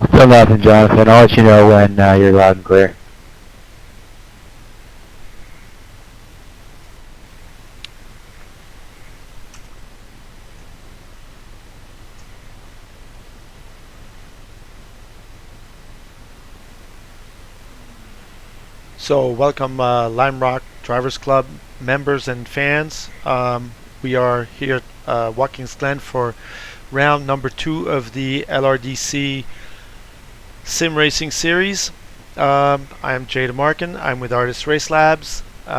Still nothing, Jonathan. I'll let you know when you're loud and clear. So welcome Lime Rock Drivers Club members and fans. We are here at Watkins Glen for round number 2 of the LRDC Sim Racing Series. I am Jay DeMarkin. I'm with Artist Race Labs. A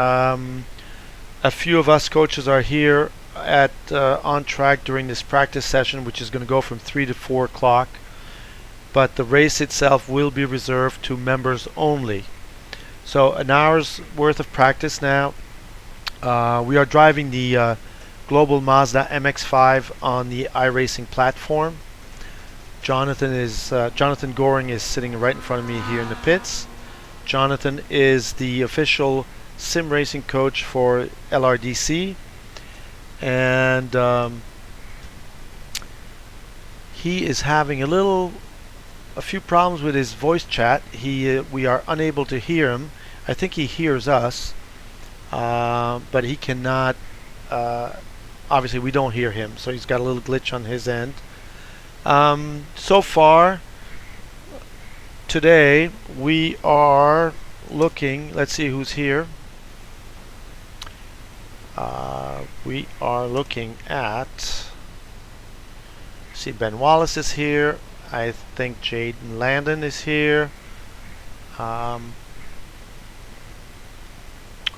few of us coaches are here at on track during this practice session, which is going to go from 3 to 4 o'clock. But the race itself will be reserved to members only. So an hour's worth of practice now. We are driving the global Mazda MX-5 on the iRacing platform. Jonathan Goring is sitting right in front of me here in the pits. Jonathan is the official sim racing coach for LRDC, and he is having a few problems with his voice chat. We are unable to hear him. I think he hears us, but he cannot. Obviously, we don't hear him, so he's got a little glitch on his end. So far, today we are looking. Let's see who's here. We are looking at. See, Ben Wallace is here. I think Jaden Landon is here.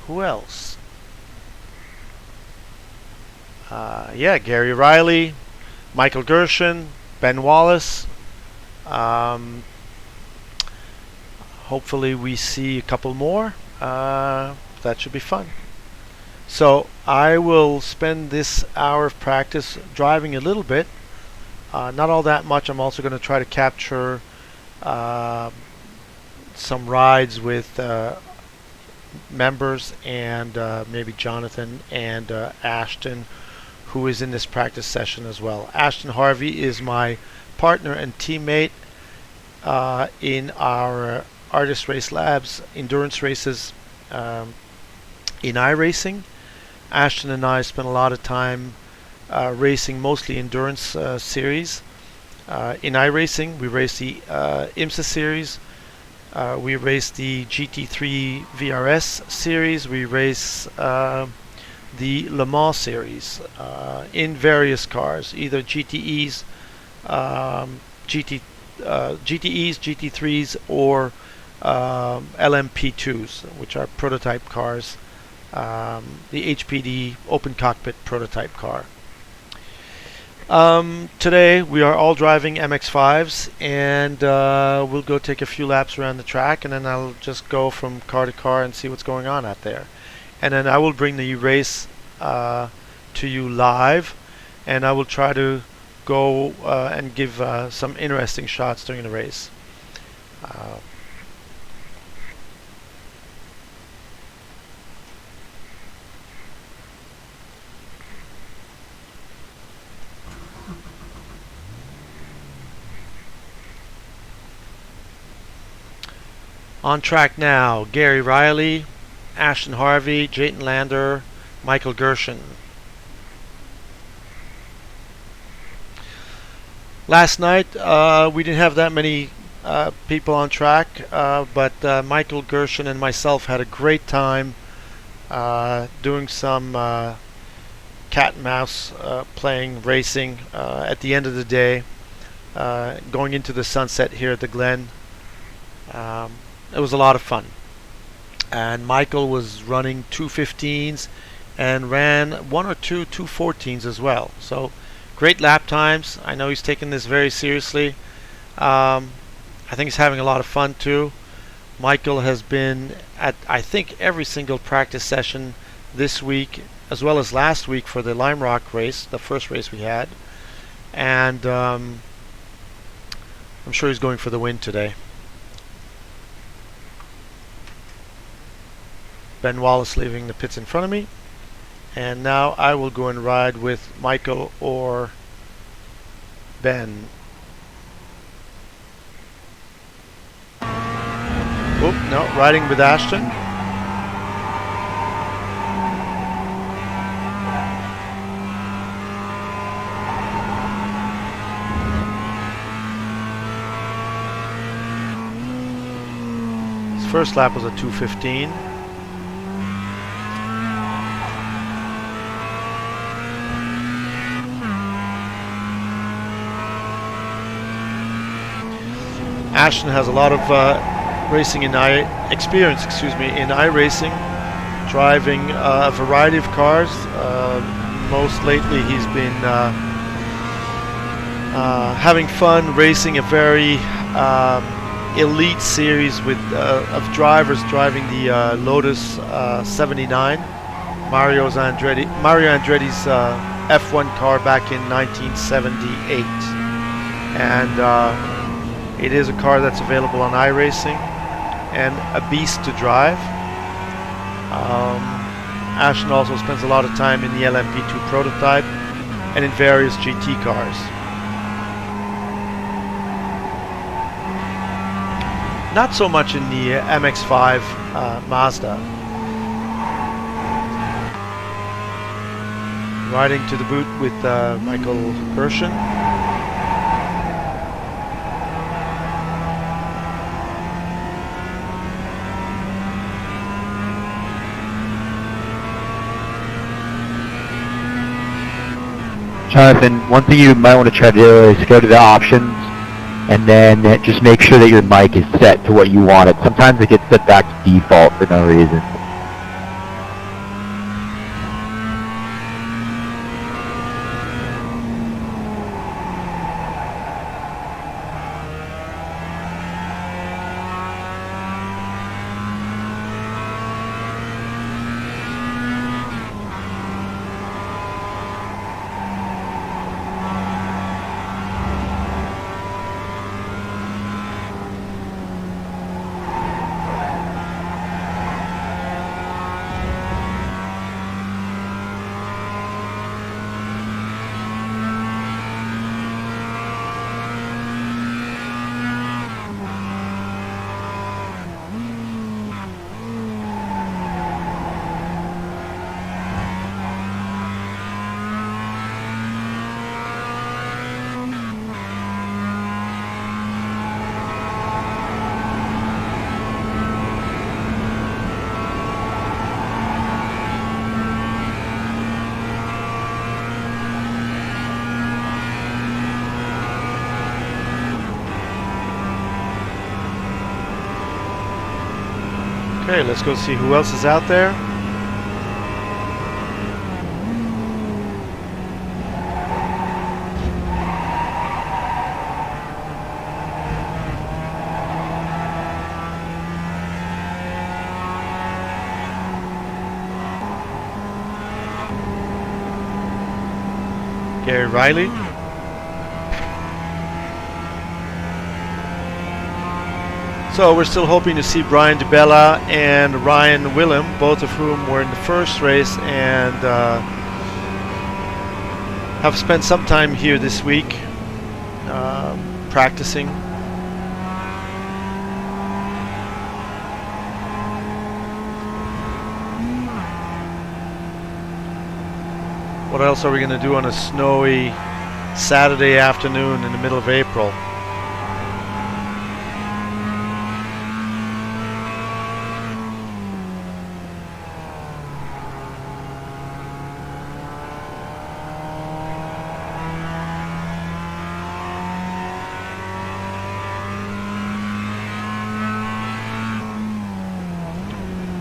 Who else? Yeah, Gary Riley, Michael Gershon, Ben Wallace. Hopefully we see a couple more. That should be fun. So I will spend this hour of practice driving a little bit. Not all that much. I'm also going to try to capture some rides with members and maybe Jonathan and Ashton, who is in this practice session as well. Ashton Harvey is my partner and teammate in our Artist Race Labs endurance races in iRacing. Ashton and I spent a lot of time racing mostly endurance series. In iRacing, we race the IMSA series. We race the GT3 VRS series. We race the Le Mans series in various cars, either GTEs, GT3s, or LMP2s, which are prototype cars. The HPD open cockpit prototype car. Today we are all driving MX-5s, and we'll go take a few laps around the track, and then I'll just go from car to car and see what's going on out there. And then I will bring the race to you live, and I will try to go and give some interesting shots during the race. On track now, Gary Riley, Ashton Harvey, Jayton Lander, Michael Gershon. Last night we didn't have that many people on track, but Michael Gershon and myself had a great time doing some cat and mouse playing racing at the end of the day, going into the sunset here at the Glen. It was a lot of fun, and Michael was running 2:15s and ran one or two 2:14s as well. So great lap times. I know he's taking this very seriously. I think he's having a lot of fun too. Michael has been at, I think, every single practice session this week, as well as last week for the Lime Rock race, the first race we had, and I'm sure he's going for the win today. Ben Wallace leaving the pits in front of me, and now I will go and ride with Michael or Ben. Oh, no, riding with Ashton. His first lap was a 2:15. Ashton has a lot of racing in experience, in iRacing, driving a variety of cars. Most lately, he's been having fun racing a very elite series with of drivers driving the Lotus 79, Mario Andretti's F1 car back in 1978, and it is a car that's available on iRacing and a beast to drive. Ashton also spends a lot of time in the LMP2 prototype and in various GT cars. Not so much in the MX-5 Mazda. Riding to the boot with Michael Gershon. Jonathan, one thing you might want to try to do is go to the options and then just make sure that your mic is set to what you want it. Sometimes it gets set back to default for no reason. Okay, let's go see who else is out there. Gary Riley. So we're still hoping to see Brian DeBella and Ryan Willem, both of whom were in the first race and have spent some time here this week practicing. What else are we going to do on a snowy Saturday afternoon in the middle of April?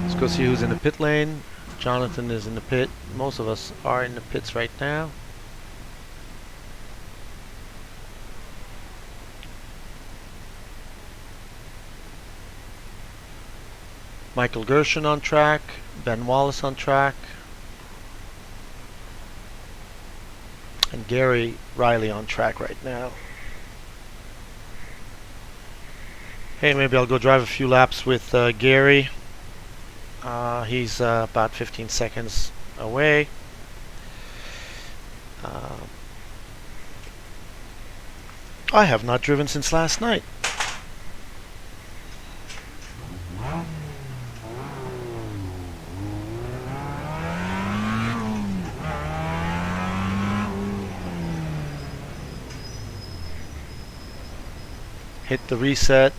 Let's go see who's in the pit lane. Jonathan is in the pit. Most of us are in the pits right now. Michael Gershon on track. Ben Wallace on track. And Gary Riley on track right now. Hey, maybe I'll go drive a few laps with Gary. He's about 15 seconds away. I have not driven since last night. Hit the reset.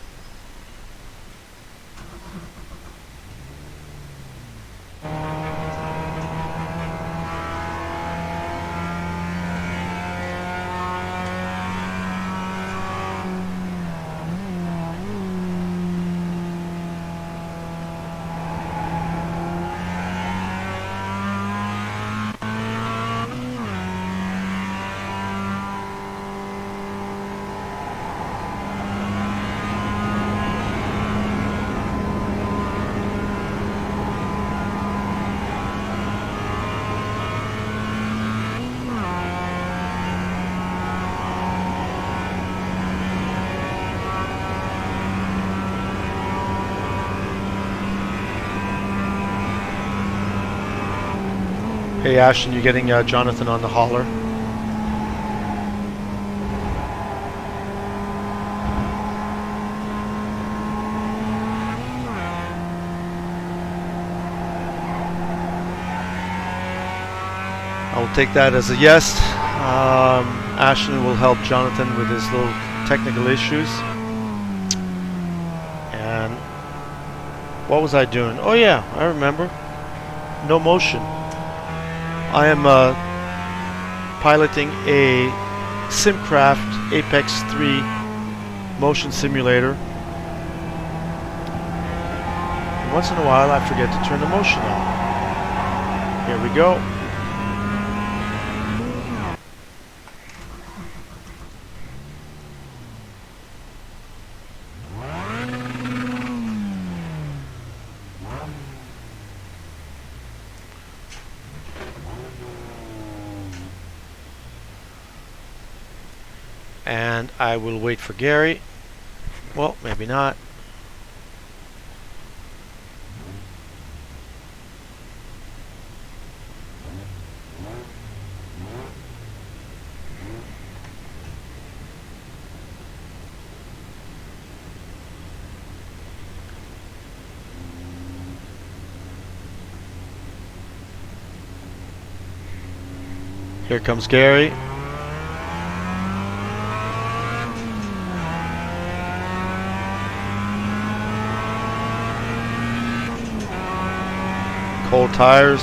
Hey Ashton, you getting Jonathan on the hauler? I will take that as a yes. Ashton will help Jonathan with his little technical issues. And what was I doing? Oh yeah, I remember. No motion. I am piloting a Simcraft Apex 3 motion simulator. And once in a while I forget to turn the motion on. Here we go. And I will wait for Gary. Well, maybe not. Here comes Gary. Cold tires.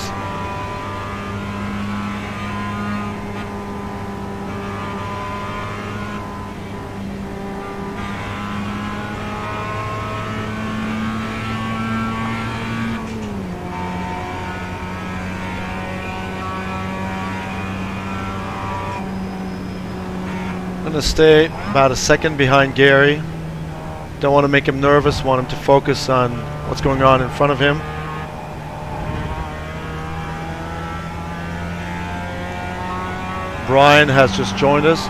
I'm going to stay about a second behind Gary. Don't want to make him nervous, want him to focus on what's going on in front of him. Brian has just joined us.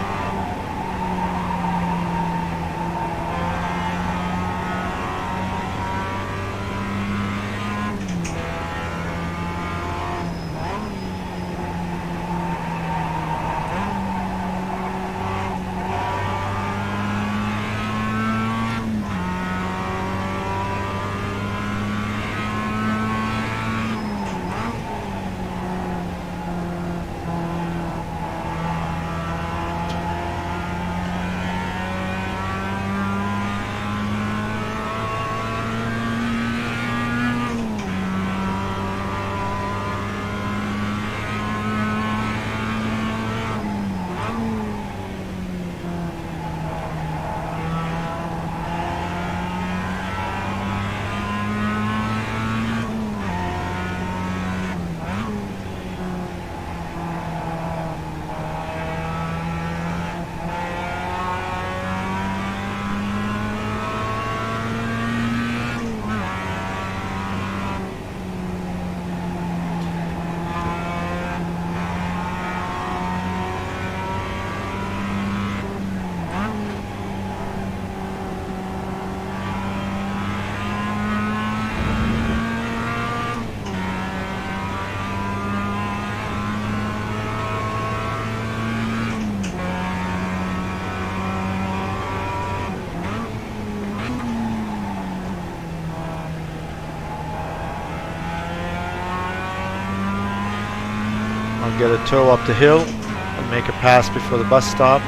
I'll get a tow up the hill and make a pass before the bus stop.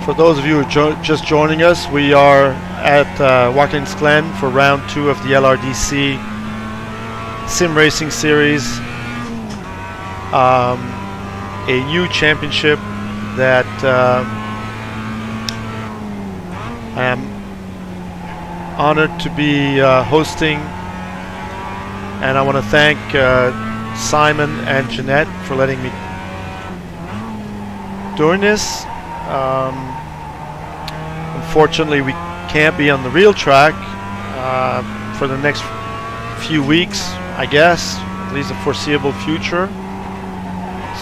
For those of you who are just joining us, we are at Watkins Glen for round 2 of the LRDC Sim Racing Series. A new championship that I am honored to be hosting, and I want to thank Simon and Jeanette for letting me doing this. Unfortunately, we can't be on the real track for the next few weeks, I guess, at least the foreseeable future.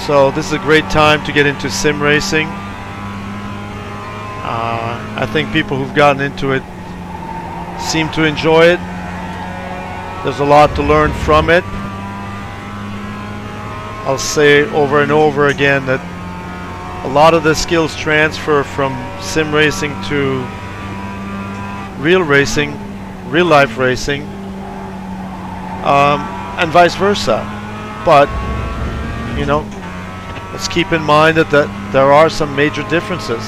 So this is a great time to get into sim racing. I think people who've gotten into it seem to enjoy it. There's a lot to learn from it. I'll say over and over again that a lot of the skills transfer from sim racing to real racing, real life racing, and vice versa. But, you know, let's keep in mind that there are some major differences.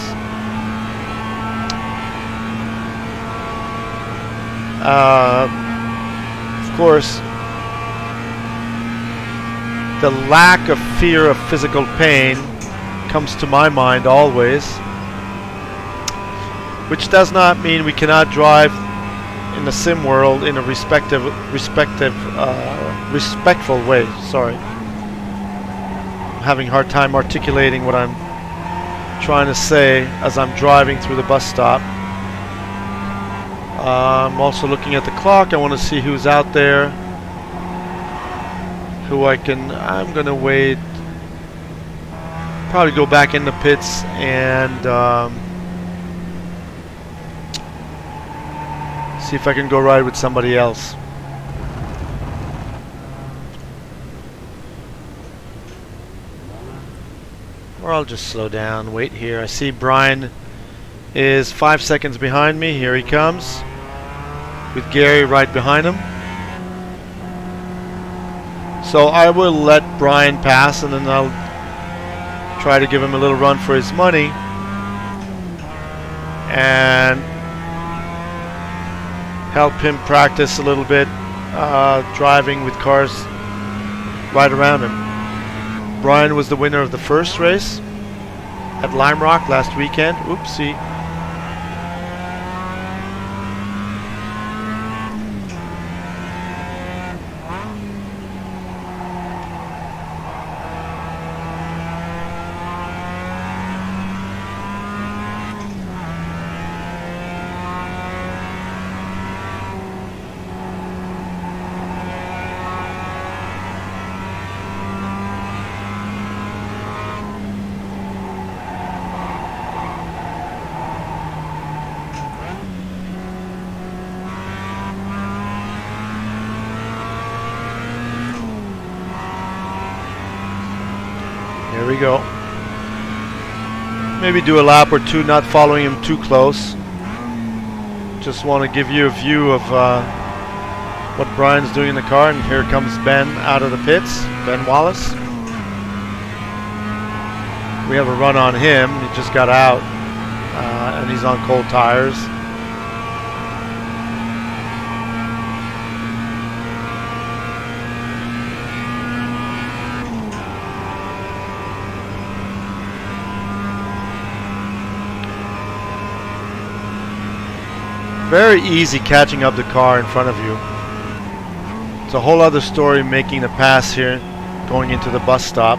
Of course, the lack of fear of physical pain comes to my mind always, which does not mean we cannot drive in the sim world in a respectful way. Sorry, I'm having a hard time articulating what I'm trying to say as I'm driving through the bus stop. I'm also looking at the clock. I want to see who's out there, I'm gonna wait, probably go back in the pits and see if I can go ride with somebody else. Or I'll just slow down, wait here. I see Brian is 5 seconds behind me. Here he comes, with Gary right behind him. So I will let Brian pass, and then I'll try to give him a little run for his money and help him practice a little bit driving with cars right around him. Brian was the winner of the first race at Lime Rock last weekend. Oopsie. There we go. Maybe do a lap or two, not following him too close. Just want to give you a view of what Brian's doing in the car. And here comes Ben out of the pits, Ben Wallace. We have a run on him. He just got out and he's on cold tires. Very easy catching up the car in front of you. It's a whole other story making the pass here, going into the bus stop.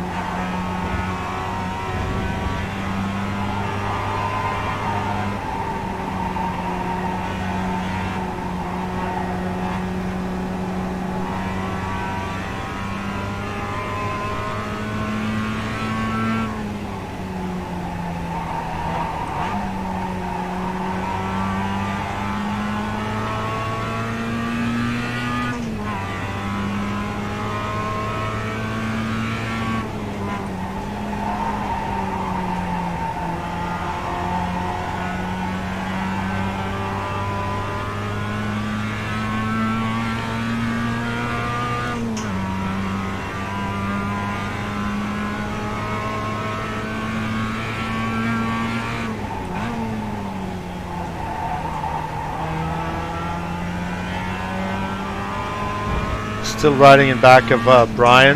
still riding in back of Brian.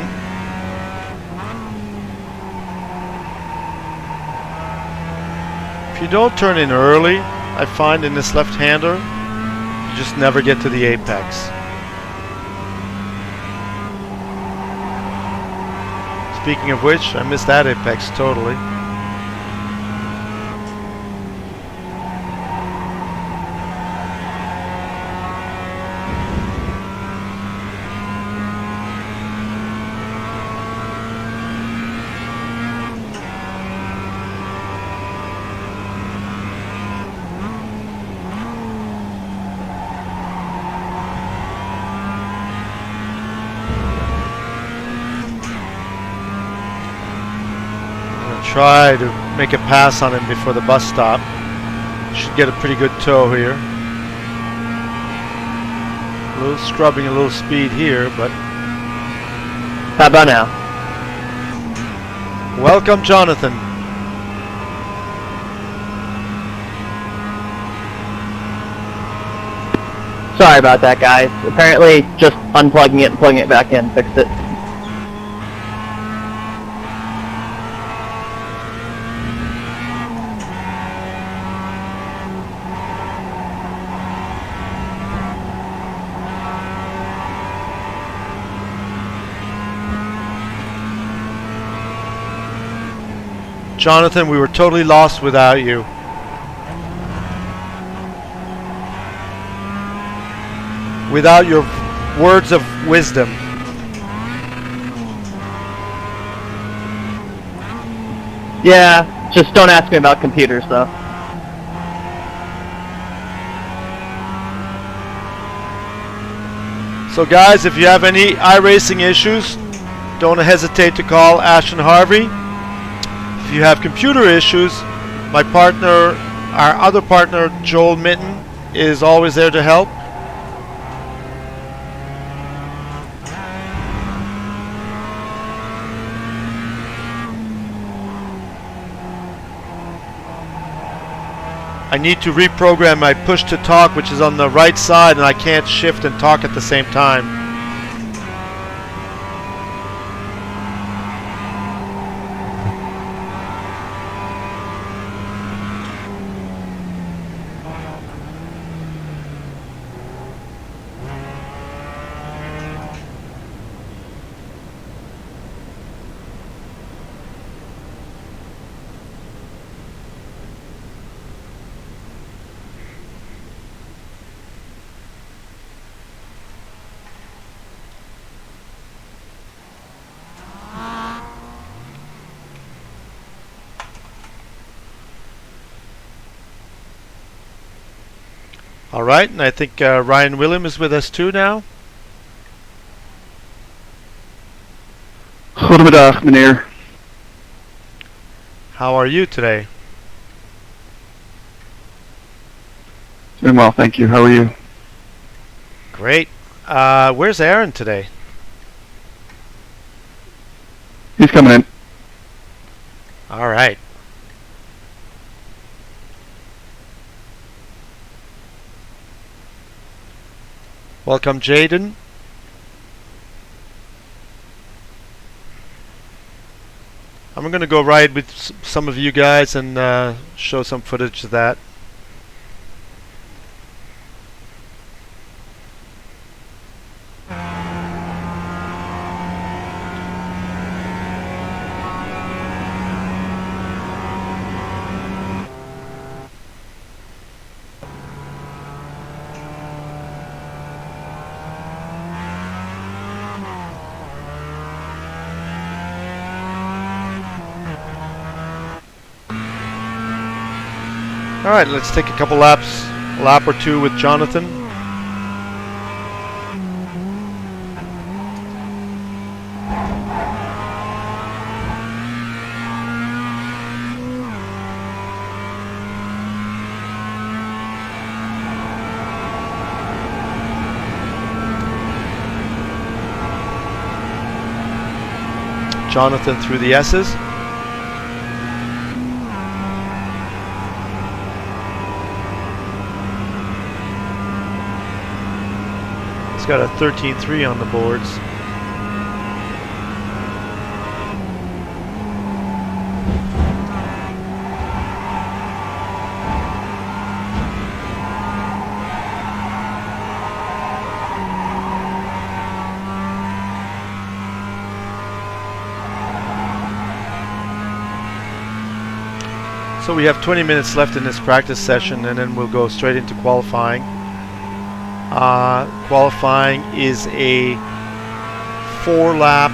If you don't turn in early, I find in this left-hander, you just never get to the apex. Speaking of which, I missed that apex totally. Try to make a pass on him before the bus stop. Should get a pretty good tow here. A little scrubbing, a little speed here, but... How about now? Welcome, Jonathan. Sorry about that, guys. Apparently, just unplugging it and plugging it back in fixed it. Jonathan, we were totally lost without you. Without your words of wisdom. Yeah, just don't ask me about computers, though. So guys, if you have any iRacing issues, don't hesitate to call Ashton Harvey. If you have computer issues, my partner, our other partner, Joel Mitten, is always there to help. I need to reprogram my push to talk, which is on the right side, and I can't shift and talk at the same time. All right, and I think Ryan Willem is with us too now. Goedemiddag, meneer. How are you today? Doing well, thank you. How are you? Great. Where's Aaron today? He's coming in. All right. Welcome, Jaden. I'm going to go ride with some of you guys and show some footage of that. Alright, let's take a couple laps, a lap or two with Jonathan. Jonathan through the S's. got a 13.3 on the boards. So we have 20 minutes left in this practice session, and then we'll go straight into qualifying. Qualifying is a 4-lap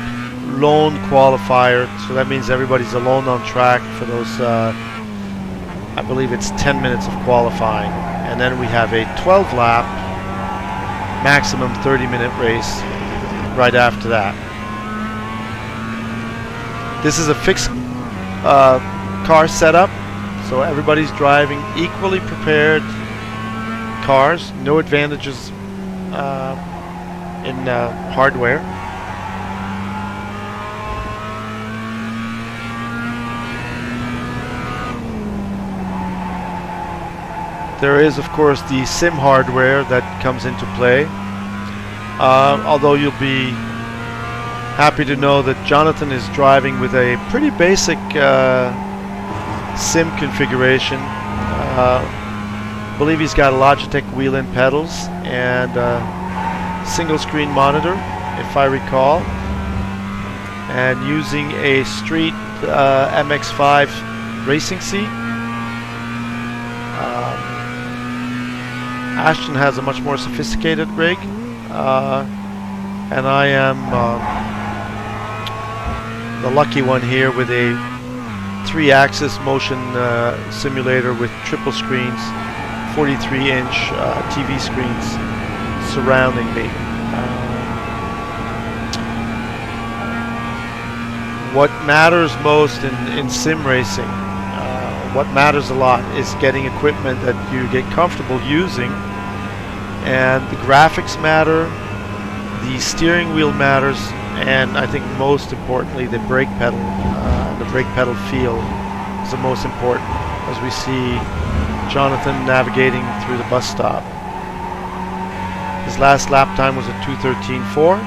lone qualifier, so that means everybody's alone on track for those, I believe it's 10 minutes of qualifying. And then we have a 12-lap, maximum 30-minute race right after that. This is a fixed car setup. So everybody's driving equally prepared cars, no advantages in hardware. There is, of course, the sim hardware that comes into play. Although you'll be happy to know that Jonathan is driving with a pretty basic sim configuration. I believe he's got a Logitech wheel-in pedals and a single screen monitor, if I recall, and using a street MX-5 racing seat. Ashton has a much more sophisticated rig, and I am the lucky one here with a 3-axis motion simulator with triple screens, 43-inch TV screens surrounding me. What matters most in sim racing, what matters a lot, is getting equipment that you get comfortable using, and the graphics matter, the steering wheel matters, and I think most importantly the brake pedal. The brake pedal feel is the most important, as we see Jonathan navigating through the bus stop. His last lap time was a 2:13.4.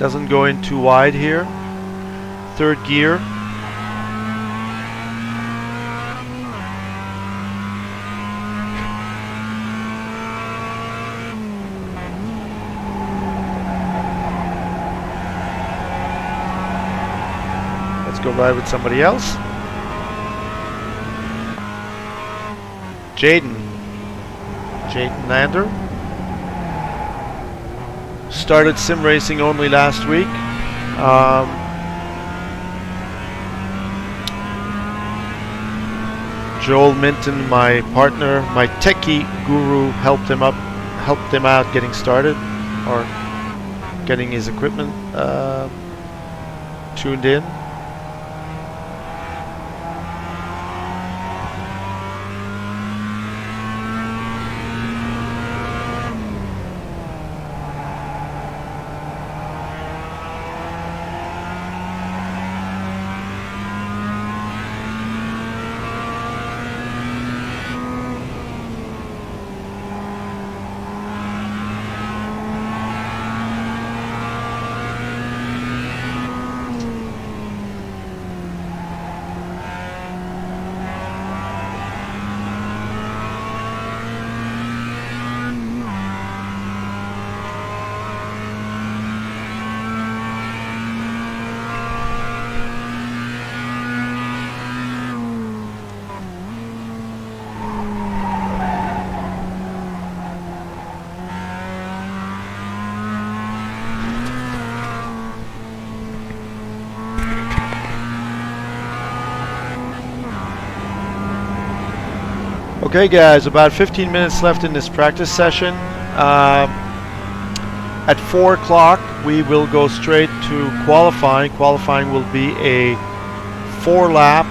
Doesn't go in too wide here. Third gear. Go ride with somebody else. Jaden Lander started sim racing only last week. Joel Minton, my partner, my techie guru, helped him out getting started, or getting his equipment tuned in. Okay guys, about 15 minutes left in this practice session. At 4 o'clock we will go straight to qualifying. Qualifying will be a 4-lap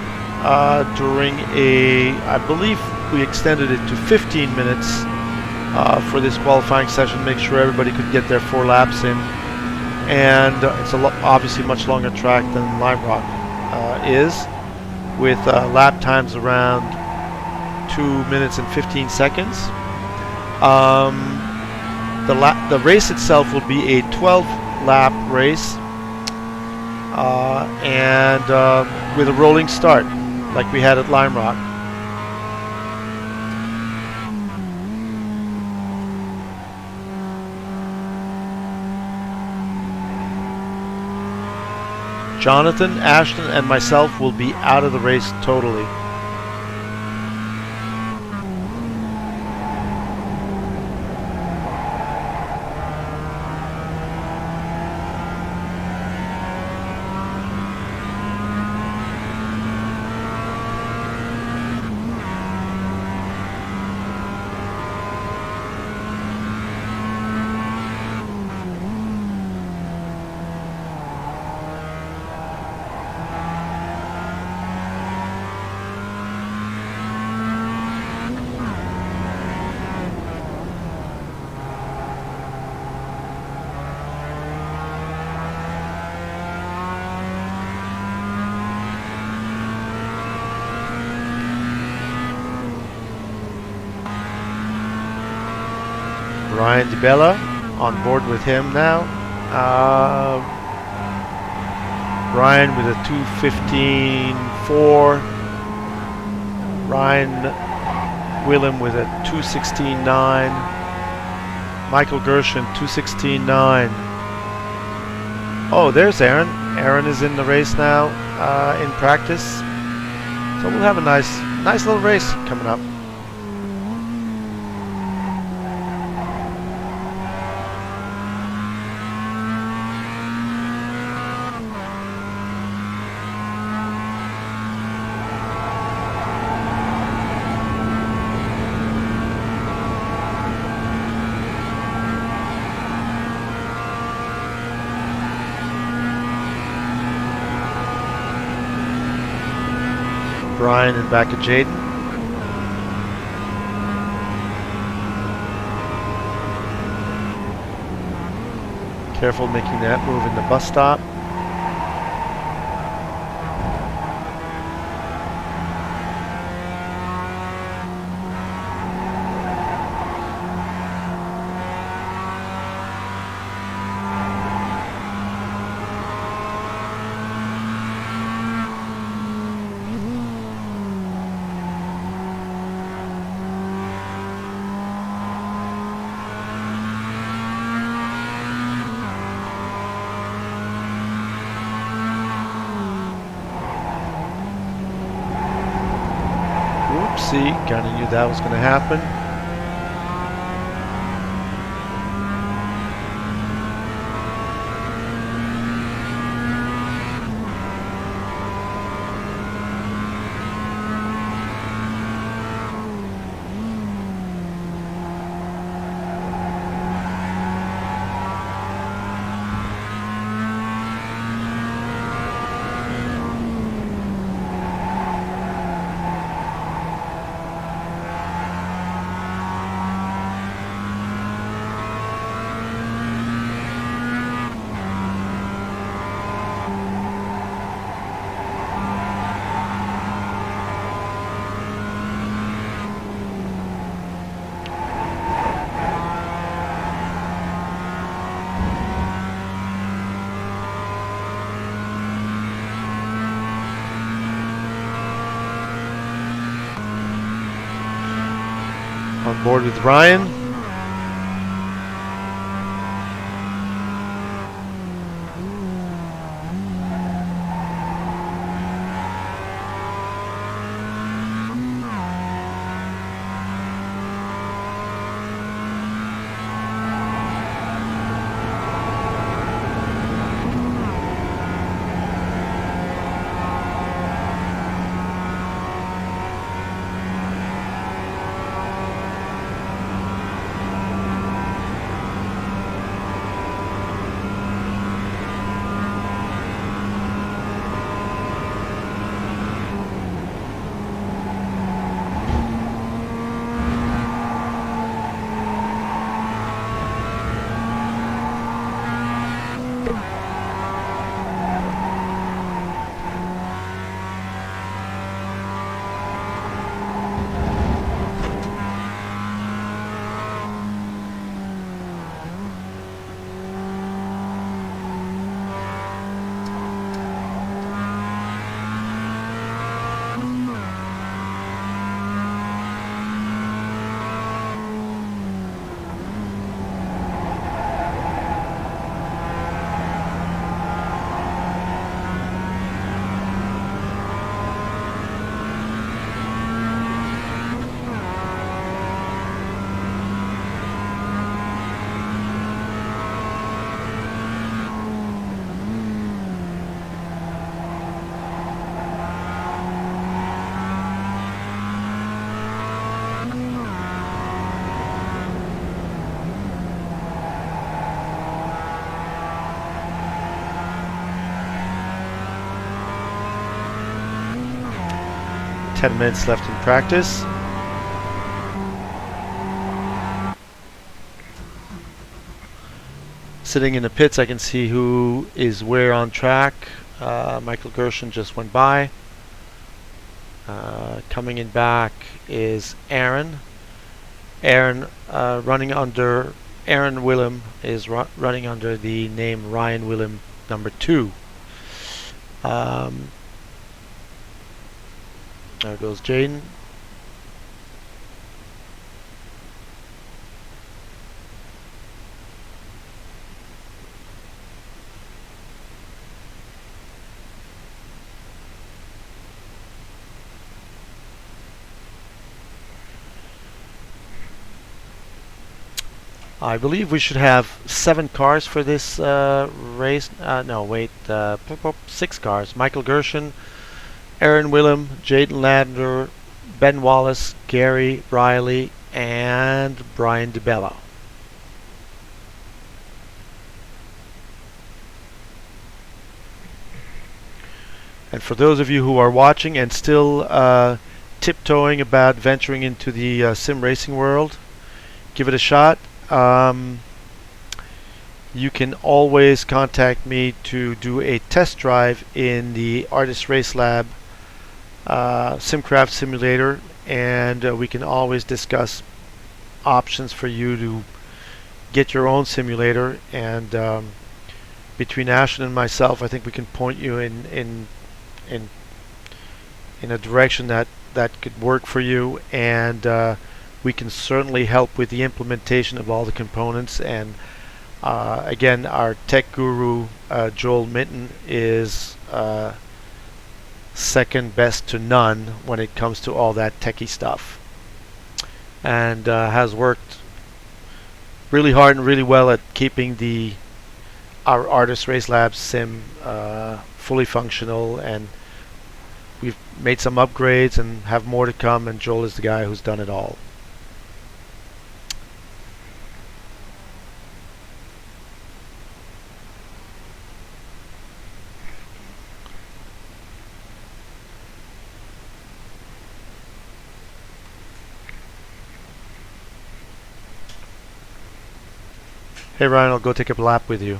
during I believe we extended it to 15 minutes for this qualifying session. Make sure everybody could get their 4 laps in. And it's obviously much longer track than Lime Rock is. with lap times around 2 minutes and 15 seconds. The race itself will be a 12-lap race, and with a rolling start, like we had at Lime Rock. Jonathan, Ashton, and myself will be out of the race totally. Ryan DiBella on board with him now. Ryan with a 2:15.4. Ryan Willem with a 2:16.9. Michael Gershon 2:16.9. Oh, there's Aaron. Aaron is in the race now, in practice. So we'll have a nice little race coming up. Brian and back at Jaden. Careful making that move in the bus stop. Oopsie, kind of knew that was going to happen. On board with Ryan. 10 minutes left in practice. Sitting in the pits, I can see who is where on track. Michael Gershon just went by. Coming in back is Aaron. Aaron Willem is running under the name Ryan Willem number 2. There goes Jaden. I believe we should have 7 cars for this race. No, wait, 6 cars. Michael Gershon, Aaron Willem, Jaden Lavender, Ben Wallace, Gary Riley, and Brian DeBello. And for those of you who are watching and still tiptoeing about venturing into the sim racing world, give it a shot. You can always contact me to do a test drive in the Artist Race Lab SimCraft simulator, and we can always discuss options for you to get your own simulator. And between Ashton and myself, I think we can point you in a direction that could work for you, and we can certainly help with the implementation of all the components. And again, our tech guru Joel Minton is second best to none when it comes to all that techie stuff, and has worked really hard and really well at keeping our Artist Race Lab sim fully functional. And we've made some upgrades and have more to come, and Joel is the guy who's done it all. Hey Ryan, I'll go take a lap with you.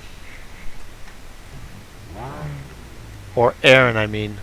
Or Aaron, I mean.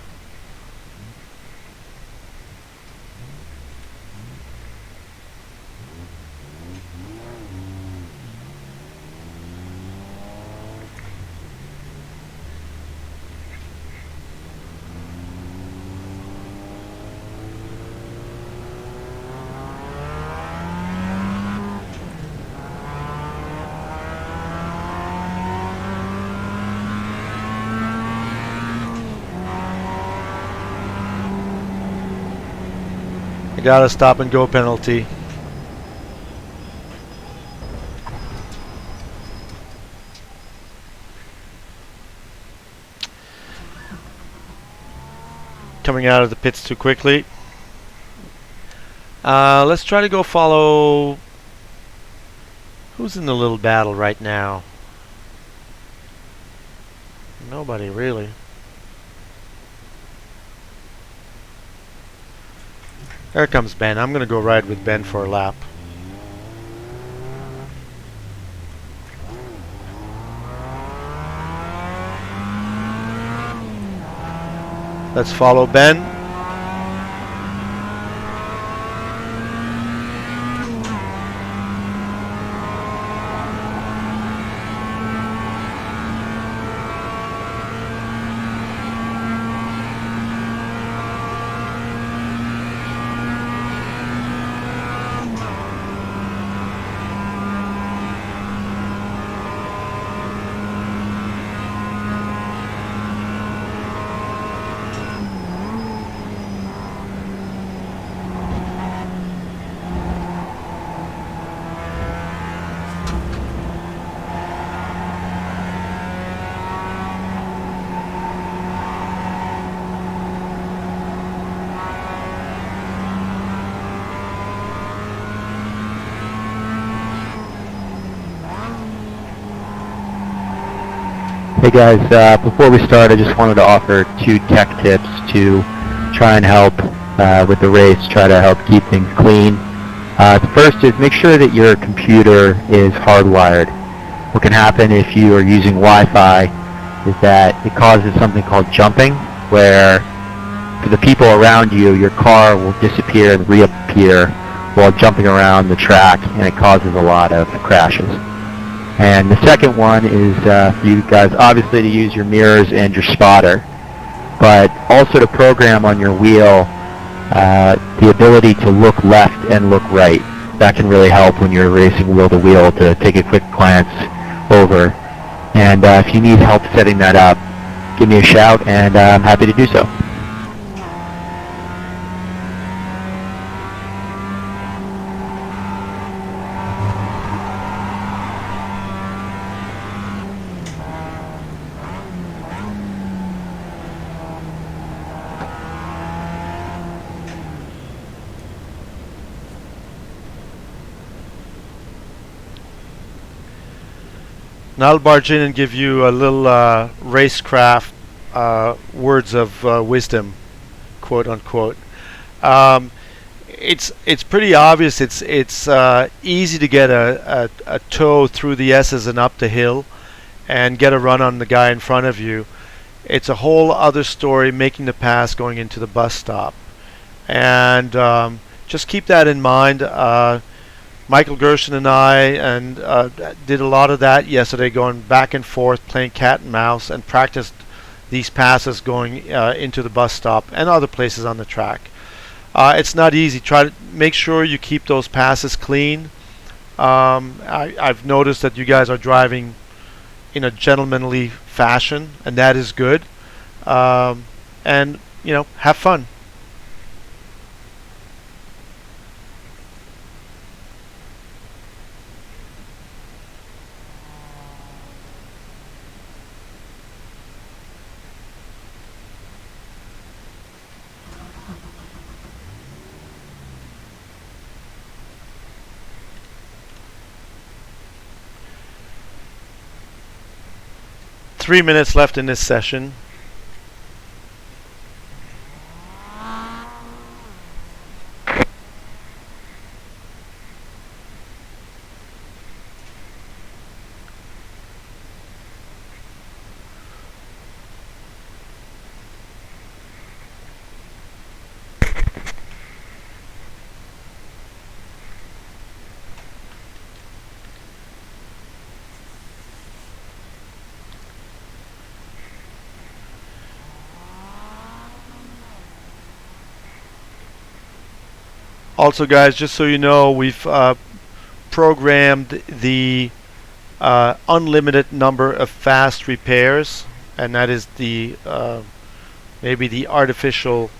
I got a stop and go penalty. Coming out of the pits too quickly. Let's try to go follow. Who's in the little battle right now? Nobody really. There comes Ben. I'm going to go ride with Ben for a lap. Let's follow Ben. Hey guys, before we start, I just wanted to offer 2 tech tips to try and help with the race, try to help keep things clean. The first is make sure that your computer is hardwired. What can happen if you are using Wi-Fi is that it causes something called jumping, where for the people around you, your car will disappear and reappear while jumping around the track, and it causes a lot of crashes. And the second one is for you guys obviously to use your mirrors and your spotter, but also to program on your wheel the ability to look left and look right. That can really help when you're racing wheel to wheel to take a quick glance over. And if you need help setting that up, give me a shout, and I'm happy to do so. Now I'll barge in and give you a little racecraft words of wisdom, quote unquote. It's pretty obvious. It's easy to get a tow through the S's and up the hill, and get a run on the guy in front of you. It's a whole other story making the pass going into the bus stop, and just keep that in mind. Michael Gershon and I did a lot of that yesterday, going back and forth, playing cat and mouse, and practiced these passes going into the bus stop and other places on the track. It's not easy. Try to make sure you keep those passes clean. I've noticed that you guys are driving in a gentlemanly fashion, and that is good. And have fun. Three minutes left in this session. Also, guys, just so you know, we've programmed the unlimited number of fast repairs, and that is the maybe the artificial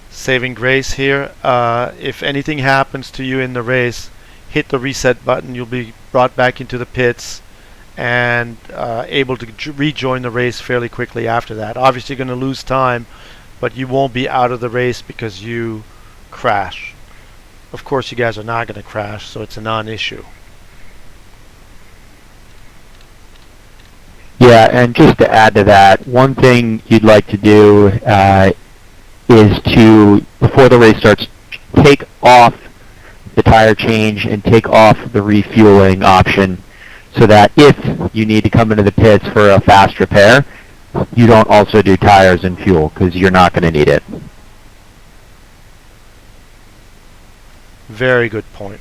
saving grace here. If anything happens to you in the race, hit the reset button. You'll be brought back into the pits and able to rejoin the race fairly quickly after that. Obviously, you're going to lose time, but you won't be out of the race because you crash. Of course, you guys are not going to crash, so it's a non-issue. Yeah, and just to add to that, one thing you'd like to do is to, before the race starts, take off the tire change and take off the refueling option, so that if you need to come into the pits for a fast repair, you don't also do tires and fuel, because you're not going to need it. Very good point.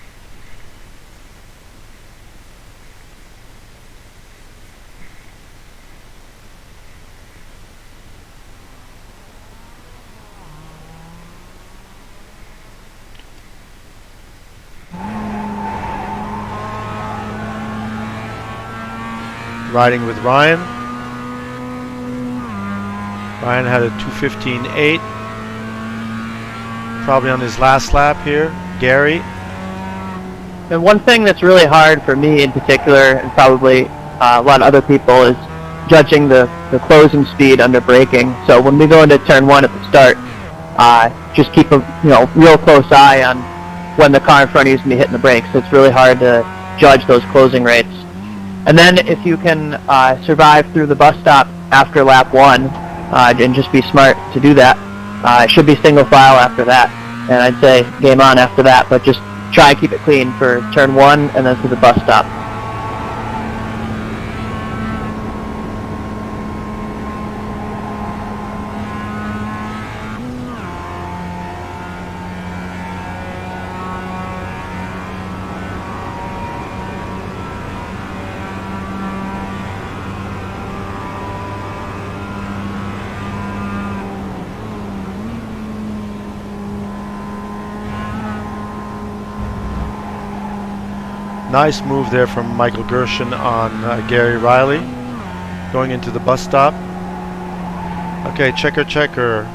Riding with Ryan. Ryan had a 2:15.8. Probably on his last lap here. Gary. And one thing that's really hard for me in particular, and probably a lot of other people, is judging the closing speed under braking. So when we go into turn one at the start, just keep a real close eye on when the car in front of you is going to be hitting the brakes. It's really hard to judge those closing rates. And then if you can survive through the bus stop after lap one, and just be smart to do that, it should be single file after that. And I'd say game on after that, but just try and keep it clean for turn 1 and then to the bus stop. Nice move there from Michael Gershon on Gary Riley, going into the bus stop. Okay, checker, checker.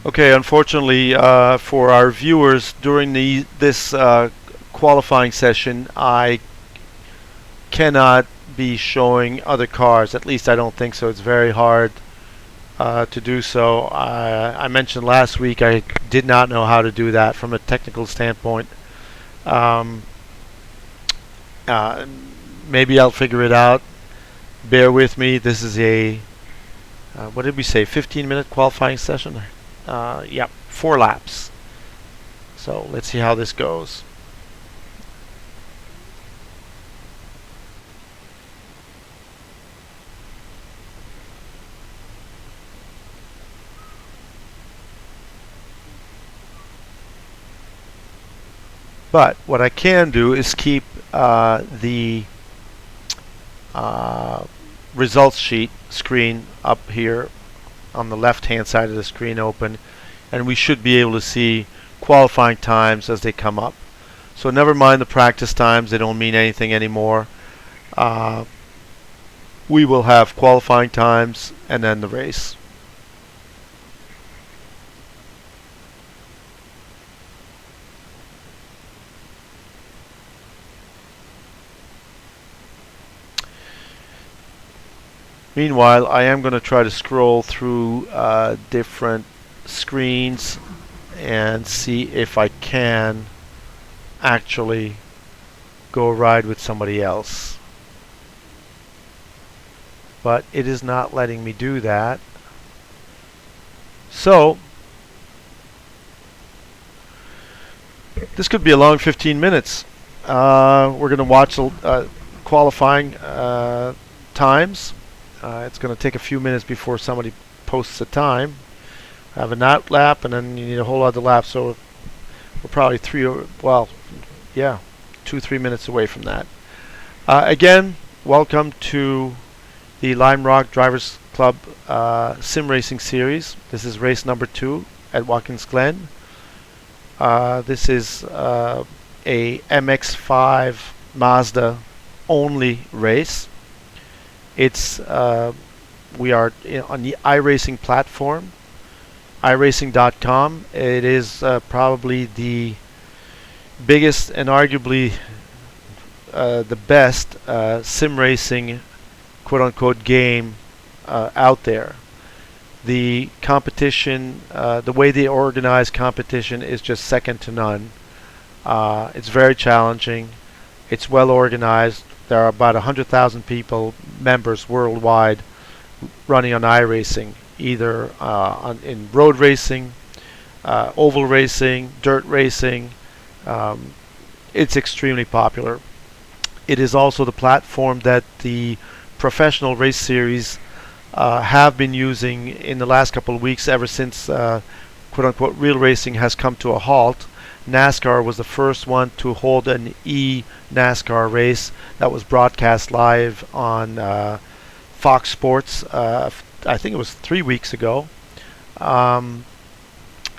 Okay, unfortunately for our viewers, during this qualifying session, I cannot be showing other cars. At least I don't think so. It's very hard to do so. I mentioned last week I did not know how to do that from a technical standpoint. Maybe I'll figure it out. Bear with me. This is a, what did we say, 15-minute qualifying session? Yep, 4 laps. So let's see how this goes. But what I can do is keep the results sheet screen up here on the left hand side of the screen open, and we should be able to see qualifying times as they come up. So never mind the practice times, they don't mean anything anymore. We will have qualifying times and then the race. Meanwhile, I am going to try to scroll through different screens and see if I can actually go ride with somebody else. But it is not letting me do that. So, this could be a long 15 minutes. We're going to watch qualifying times. It's going to take a few minutes before somebody posts a time. Have an out lap, and then you need a whole other lap. So we're probably 2-3 minutes away from that. Again, welcome to the Lime Rock Drivers Club Sim Racing Series. This is race number 2 at Watkins Glen. This is a MX-5 Mazda only race. It's we are on the iRacing platform, iRacing.com. It is probably the biggest and arguably the best sim racing quote-unquote game out there. The competition, the way they organize competition is just second to none. It's very challenging. It's well organized. There are about 100,000 people, members worldwide, running on iRacing, either in road racing, oval racing, dirt racing. It's extremely popular. It is also the platform that the professional race series have been using in the last couple of weeks, ever since quote-unquote real racing has come to a halt. NASCAR was the first one to hold an e-NASCAR race that was broadcast live on Fox Sports. I think it was 3 weeks ago. And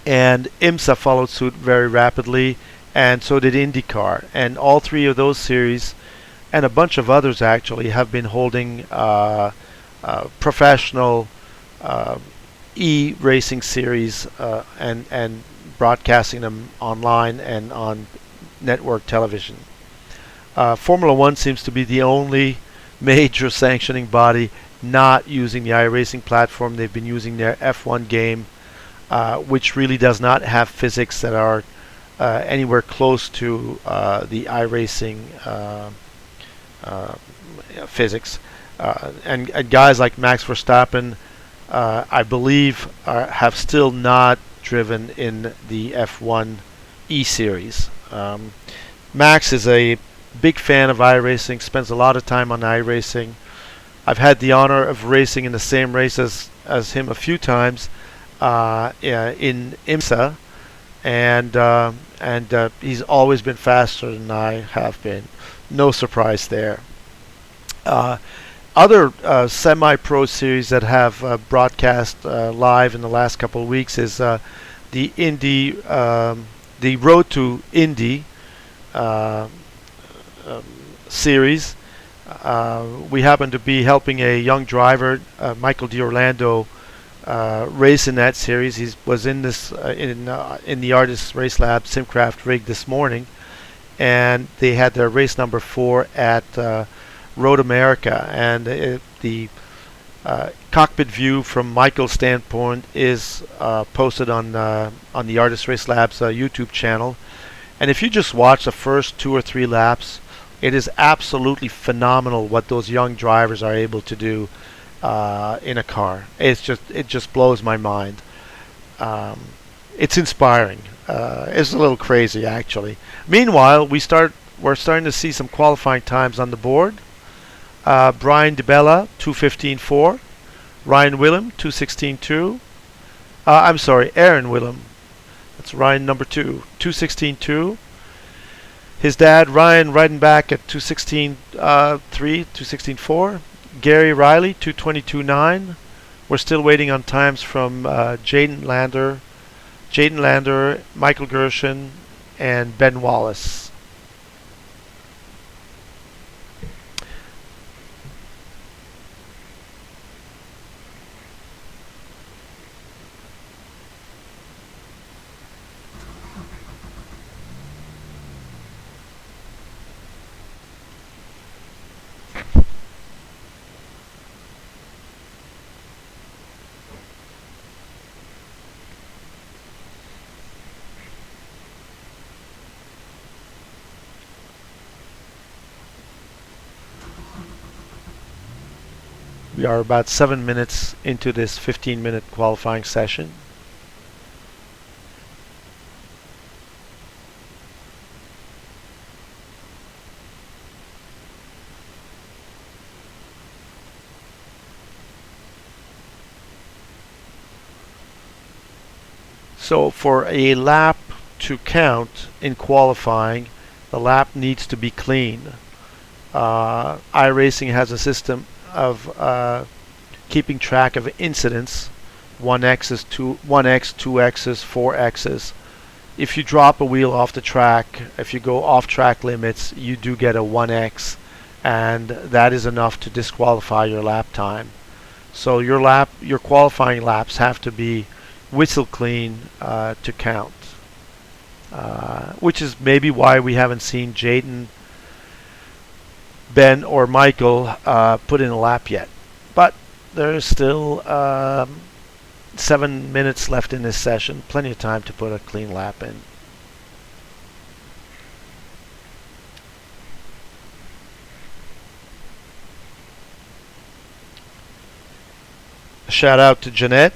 IMSA followed suit very rapidly, and so did IndyCar. And all 3 of those series, and a bunch of others actually, have been holding professional e-racing series and broadcasting them online and on network television. Formula One seems to be the only major sanctioning body not using the iRacing platform. They've been using their F1 game, which really does not have physics that are anywhere close to the iRacing physics. And guys like Max Verstappen, I believe, have still not driven in the F1 E-Series. Max is a big fan of iRacing, spends a lot of time on iRacing. I've had the honor of racing in the same race as him a few times in IMSA, and he's always been faster than I have been. No surprise there. Other semi-pro series that have broadcast live in the last couple of weeks is the Indy, the Road to Indy series. We happen to be helping a young driver, Michael D'Orlando, race in that series. He was in this in the Artist Race Lab Simcraft rig this morning, and they had their race number 4 at Road America, and the cockpit view from Michael's standpoint is posted on the Artist Race Lab's YouTube channel. And if you just watch the first 2 or 3 laps, it is absolutely phenomenal what those young drivers are able to do in a car. It just blows my mind. It's inspiring. It's a little crazy, actually. Meanwhile, we're starting to see some qualifying times on the board. Brian DeBella 2:15.4, Ryan Willem 2:16.2. I'm sorry, Aaron Willem. That's Ryan number 2, 2:16.2. His dad Ryan riding back at 2:16.3, 2:16.4. Gary Riley 2:22.9. We're still waiting on times from Jaden Lander, Michael Gershon, and Ben Wallace. We are about 7 minutes into this 15-minute qualifying session. So for a lap to count in qualifying, the lap needs to be clean. iRacing has a system of keeping track of incidents, 1X's, 1X, 2X's, 4X's. If you drop a wheel off the track, if you go off track limits, you do get a 1X, and that is enough to disqualify your lap time. So your qualifying laps have to be whistle clean to count, which is maybe why we haven't seen Jaden, Ben, or Michael put in a lap yet. But there's still 7 minutes left in this session. Plenty of time to put a clean lap in. A shout out to Jeanette.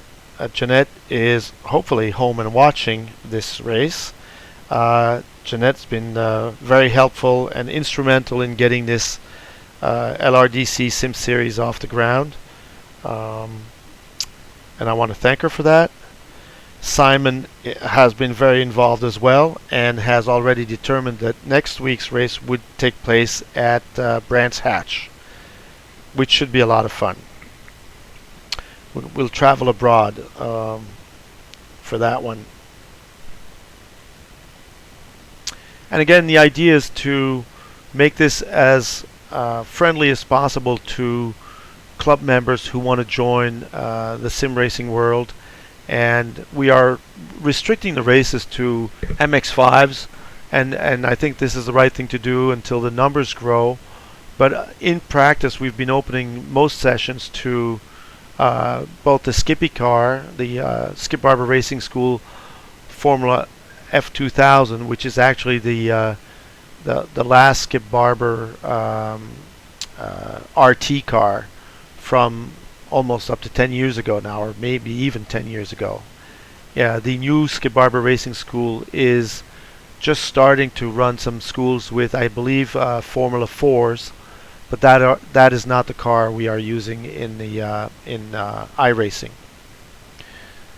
Jeanette is hopefully home and watching this race. Jeanette's been very helpful and instrumental in getting this LRDC Sim Series off the ground, and I want to thank her for that. Simon has been very involved as well and has already determined that next week's race would take place at Brands Hatch, which should be a lot of fun. We'll travel abroad for that one. And again, the idea is to make this as friendly as possible to club members who want to join the sim racing world. And we are restricting the races to MX-5s, and I think this is the right thing to do until the numbers grow. But in practice, we've been opening most sessions to both the Skippy car, the Skip Barber Racing School Formula F2000, which is actually the last Skip Barber RT car from almost up to 10 years ago now, or maybe even 10 years ago. Yeah, the new Skip Barber Racing School is just starting to run some schools with, I believe, Formula 4s, but that is not the car we are using in the iRacing.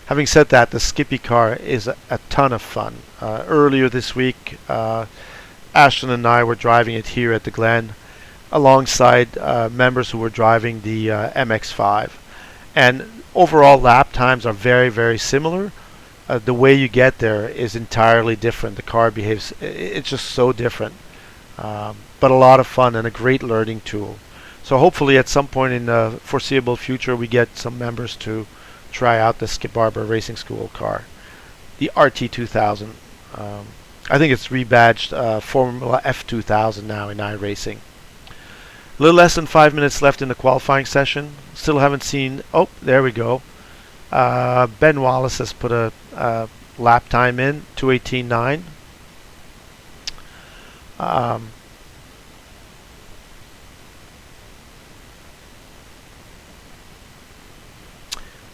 Having said that, the Skippy car is a ton of fun. Earlier this week, Ashton and I were driving it here at the Glen, alongside members who were driving the MX-5, and overall lap times are very, very similar. The way you get there is entirely different. The car behaves, it's just so different. But a lot of fun and a great learning tool. So hopefully at some point in the foreseeable future we get some members to try out the Skip Barber Racing School car, the RT2000. I think it's rebadged Formula F2000 now in iRacing. A little less than 5 minutes left in the qualifying session. Still haven't seen, oh, there we go. Ben Wallace has put a lap time in, 2:18.9.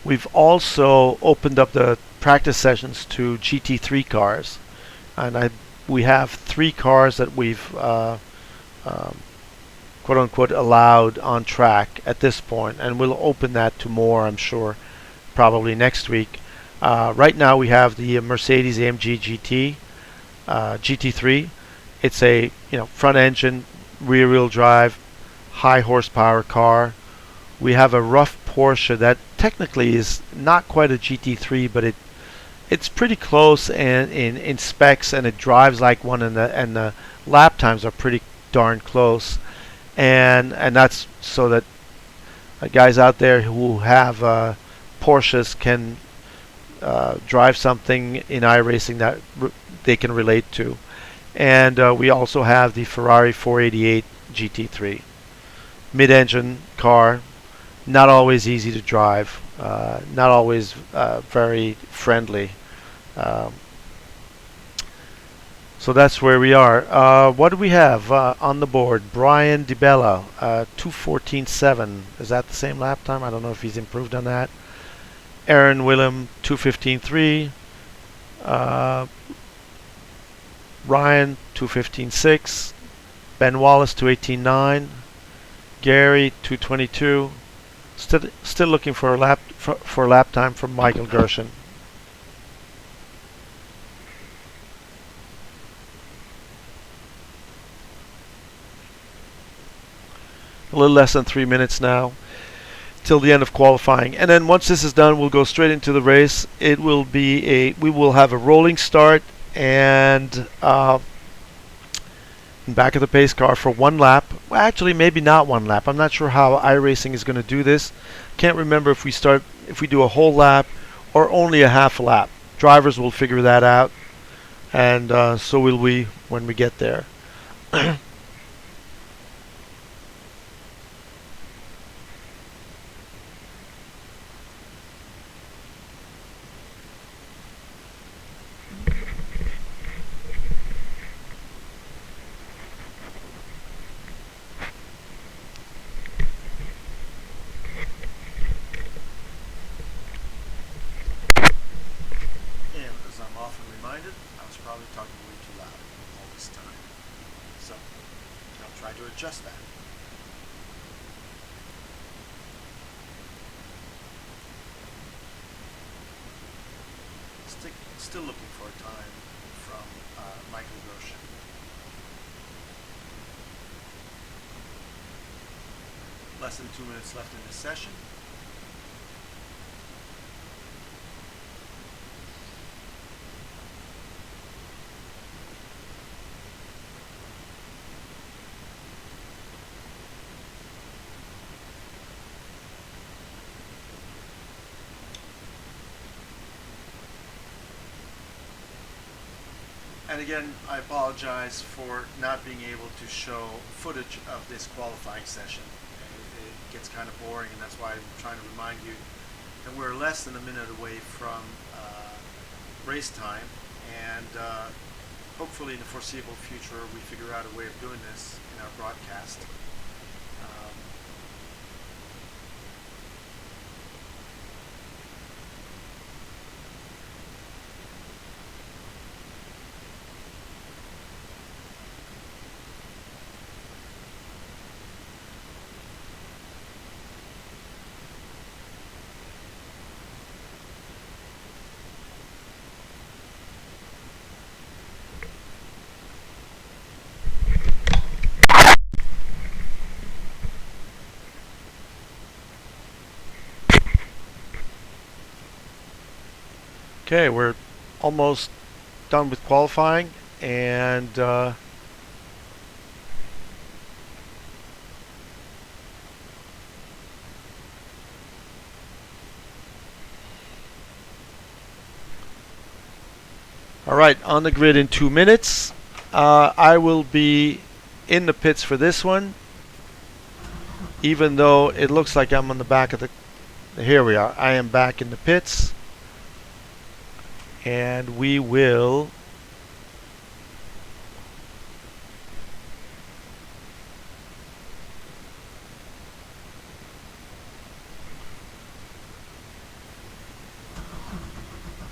We've also opened up the practice sessions to GT3 cars, and we have 3 cars that we've quote-unquote allowed on track at this point, and we'll open that to more, I'm sure, probably next week. Right now we have the Mercedes AMG GT GT3. It's a front engine, rear wheel drive, high horsepower car. We have a rough Porsche that technically is not quite a GT3, but it's pretty close in specs, and it drives like one, and the lap times are pretty darn close. And that's so that guys out there who have Porsches can drive something in iRacing that they can relate to. And we also have the Ferrari 488 GT3, mid-engine car, not always easy to drive, not always very friendly. So that's where we are. What do we have on the board? Brian DiBella, 2:14.7. Is that the same lap time? I don't know if he's improved on that. Aaron Willem, 2:15.3. Ryan, 2:15.6. Ben Wallace, 2:18.9. Gary, 2:22. Still looking for a lap time from Michael Gershon. A little less than 3 minutes now till the end of qualifying, and then once this is done, we'll go straight into the race. It will be we will have a rolling start and back of the pace car for 1 lap. Well, actually, maybe not 1 lap. I'm not sure how iRacing is going to do this. Can't remember if we do a whole lap or only a half lap. Drivers will figure that out, and so will we when we get there. Adjust that. Still looking for a time from Michael Gershon. Less than 2 minutes left in this session. And again, I apologize for not being able to show footage of this qualifying session. It gets kind of boring, and that's why I'm trying to remind you that we're less than a minute away from race time, and hopefully in the foreseeable future we figure out a way of doing this in our broadcast. Okay, we're almost done with qualifying, and alright, on the grid in 2 minutes. I will be in the pits for this one, even though it looks like I'm on the back of the... Here we are. I am back in the pits. And we will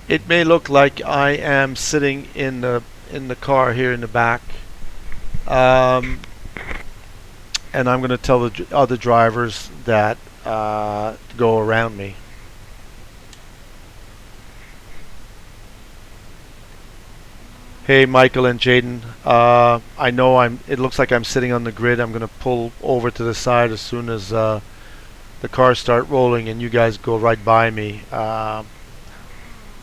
it may look like I am sitting in the car here in the back, and I'm going to tell the other drivers that go around me. Hey, Michael and Jaden. I know it looks like I'm sitting on the grid. I'm going to pull over to the side as soon as the cars start rolling and you guys go right by me.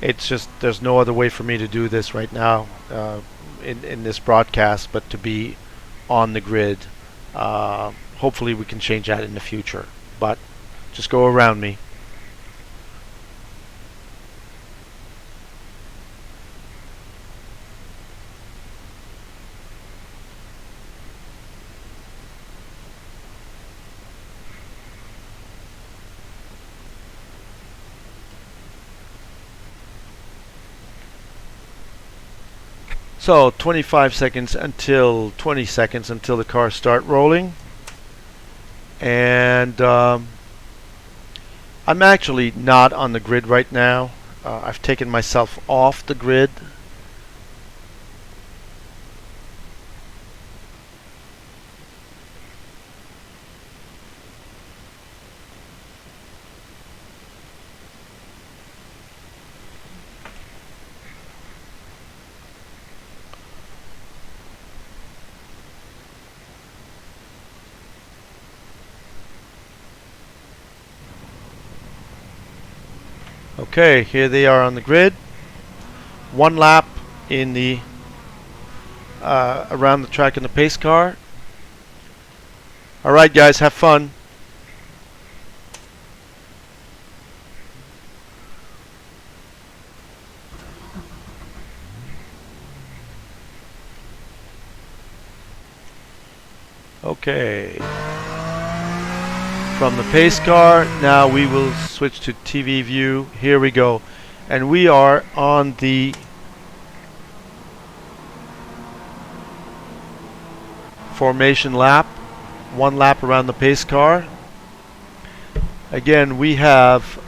It's just there's no other way for me to do this right now in this broadcast but to be on the grid. Hopefully we can change that in the future, but just go around me. So 25 seconds until 20 seconds until the cars start rolling, and I'm actually not on the grid right now. I've taken myself off the grid. Okay, here they are on the grid. 1 lap in the around the track in the pace car. Alright guys, have fun. Okay. From the pace car, now we will switch to TV view. Here we go. And we are on the formation lap. 1 lap around the pace car. Again, we have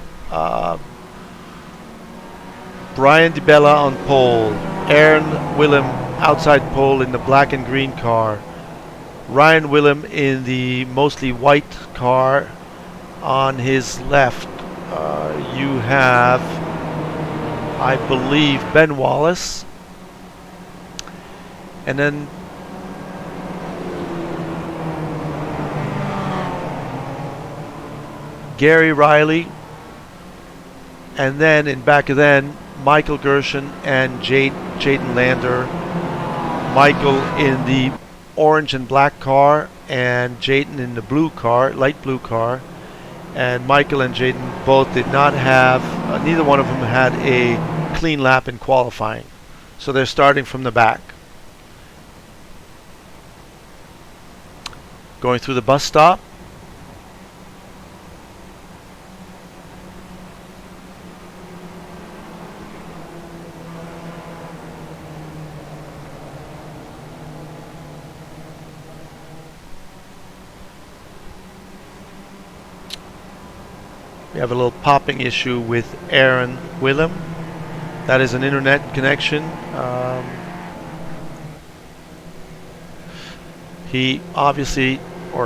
Brian DiBella on pole, Aaron Willem outside pole in the black and green car, Ryan Willem in the mostly white car. On his left you have, I believe, Ben Wallace, and then Gary Riley, and then in back of then Michael Gershon and Jaden Lander. Michael in the orange and black car and Jaden in the blue car, light blue car. And Michael and Jaden both did not have, neither one of them had a clean lap in qualifying. So they're starting from the back. Going through the bus stop. We have a little popping issue with Aaron Willem. That is an internet connection. He obviously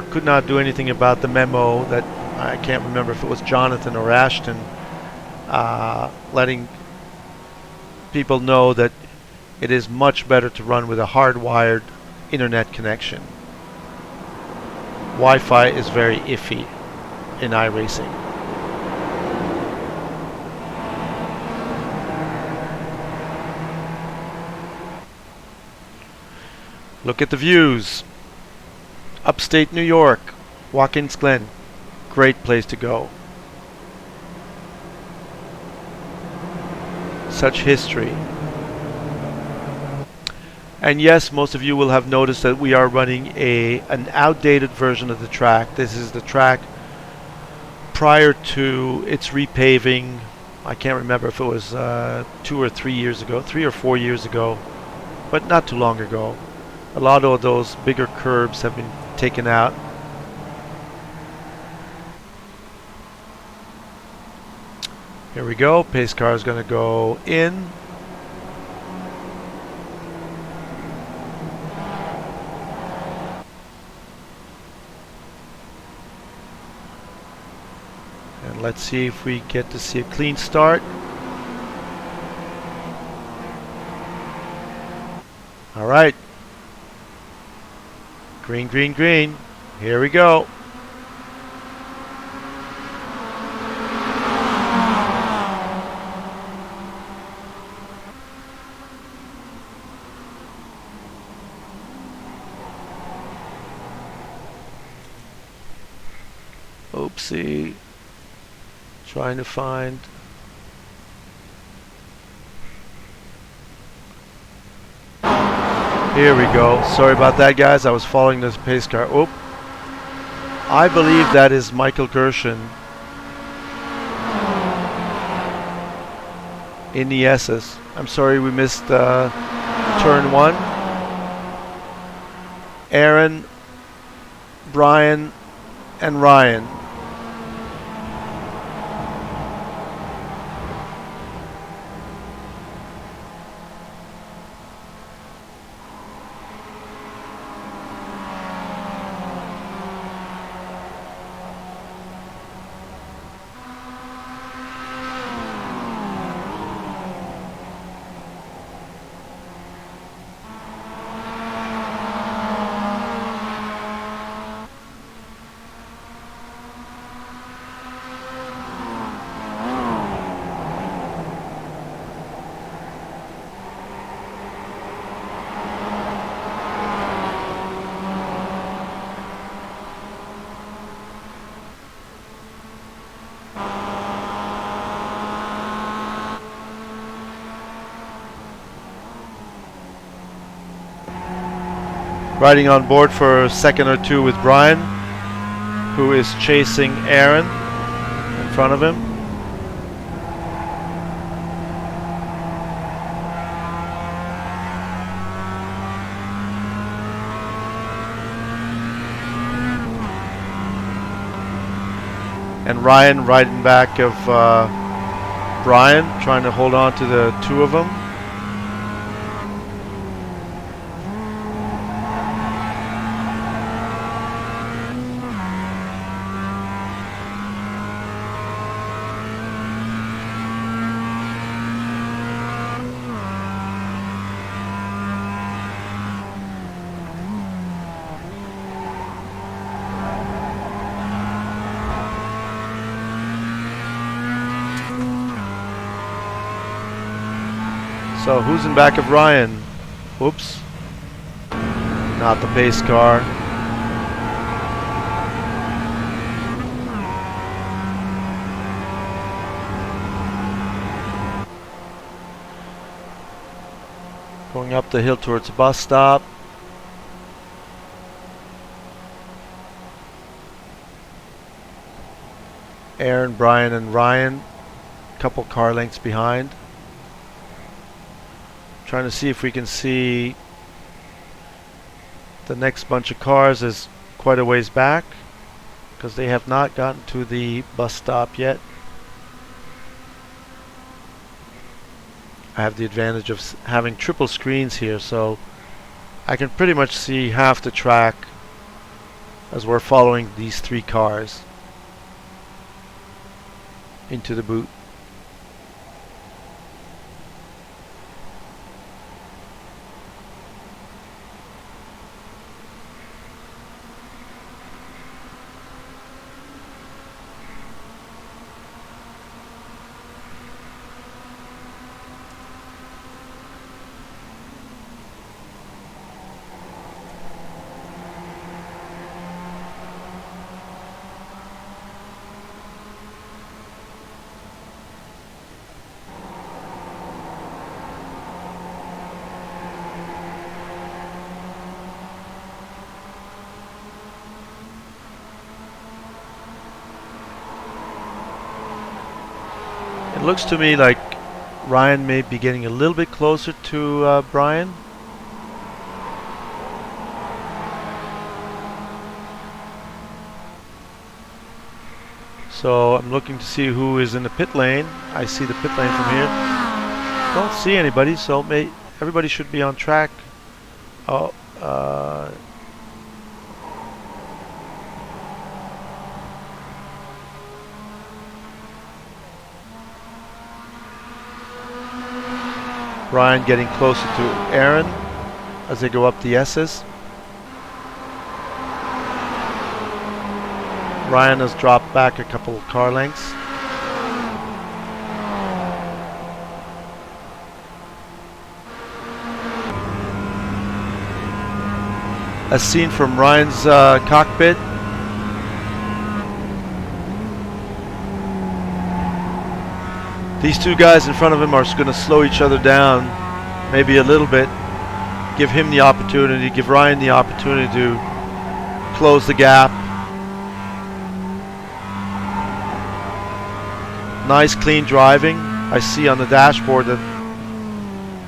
could not do anything about the memo that I can't remember if it was Jonathan or Ashton letting people know that it is much better to run with a hardwired internet connection. Wi-Fi is very iffy in iRacing. Look at the views. Upstate New York, Watkins, Glen. Great place to go. Such history. And yes, most of you will have noticed that we are running an outdated version of the track. This is the track prior to its repaving. I can't remember if it was 2 or 3 years ago, 3 or 4 years ago, but not too long ago. A lot of those bigger curbs have been taken out. Here we go. Pace car is going to go in. And let's see if we get to see a clean start. All right. Green, green, green. Here we go. Oopsie. Trying to find. Here we go. Sorry about that, guys. I was following this pace car. Oop. I believe that is Michael Gershon in the S's. I'm sorry we missed turn 1. Aaron, Brian, and Ryan. Riding on board for a second or two with Brian, who is chasing Aaron in front of him. And Ryan riding back of Brian, trying to hold on to the two of them. So who's in back of Ryan? Whoops. Not the pace car. Going up the hill towards the bus stop. Aaron, Brian, and Ryan, a couple car lengths behind. Trying to see if we can see the next bunch of cars is quite a ways back, because they have not gotten to the bus stop yet. I have the advantage of having triple screens here, so I can pretty much see half the track as we're following these three cars into the boot. It looks to me like Ryan may be getting a little bit closer to Brian. So I'm looking to see who is in the pit lane. I see the pit lane from here. Don't see anybody, so everybody should be on track. Oh, Ryan getting closer to Aaron as they go up the S's. Ryan has dropped back a couple of car lengths. As seen from Ryan's cockpit, these two guys in front of him are going to slow each other down maybe a little bit, give him the opportunity, give Ryan the opportunity to close the gap. Nice clean driving. I see on the dashboard that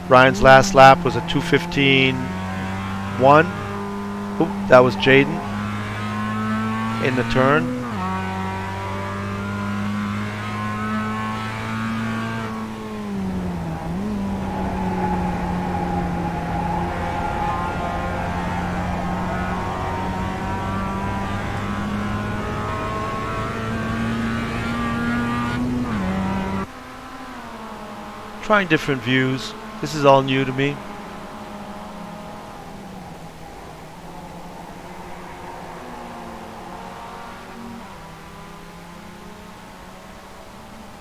Ryan's last lap was a 2:15.1. Oop, that was Jaden in the turn. Trying different views. This is all new to me.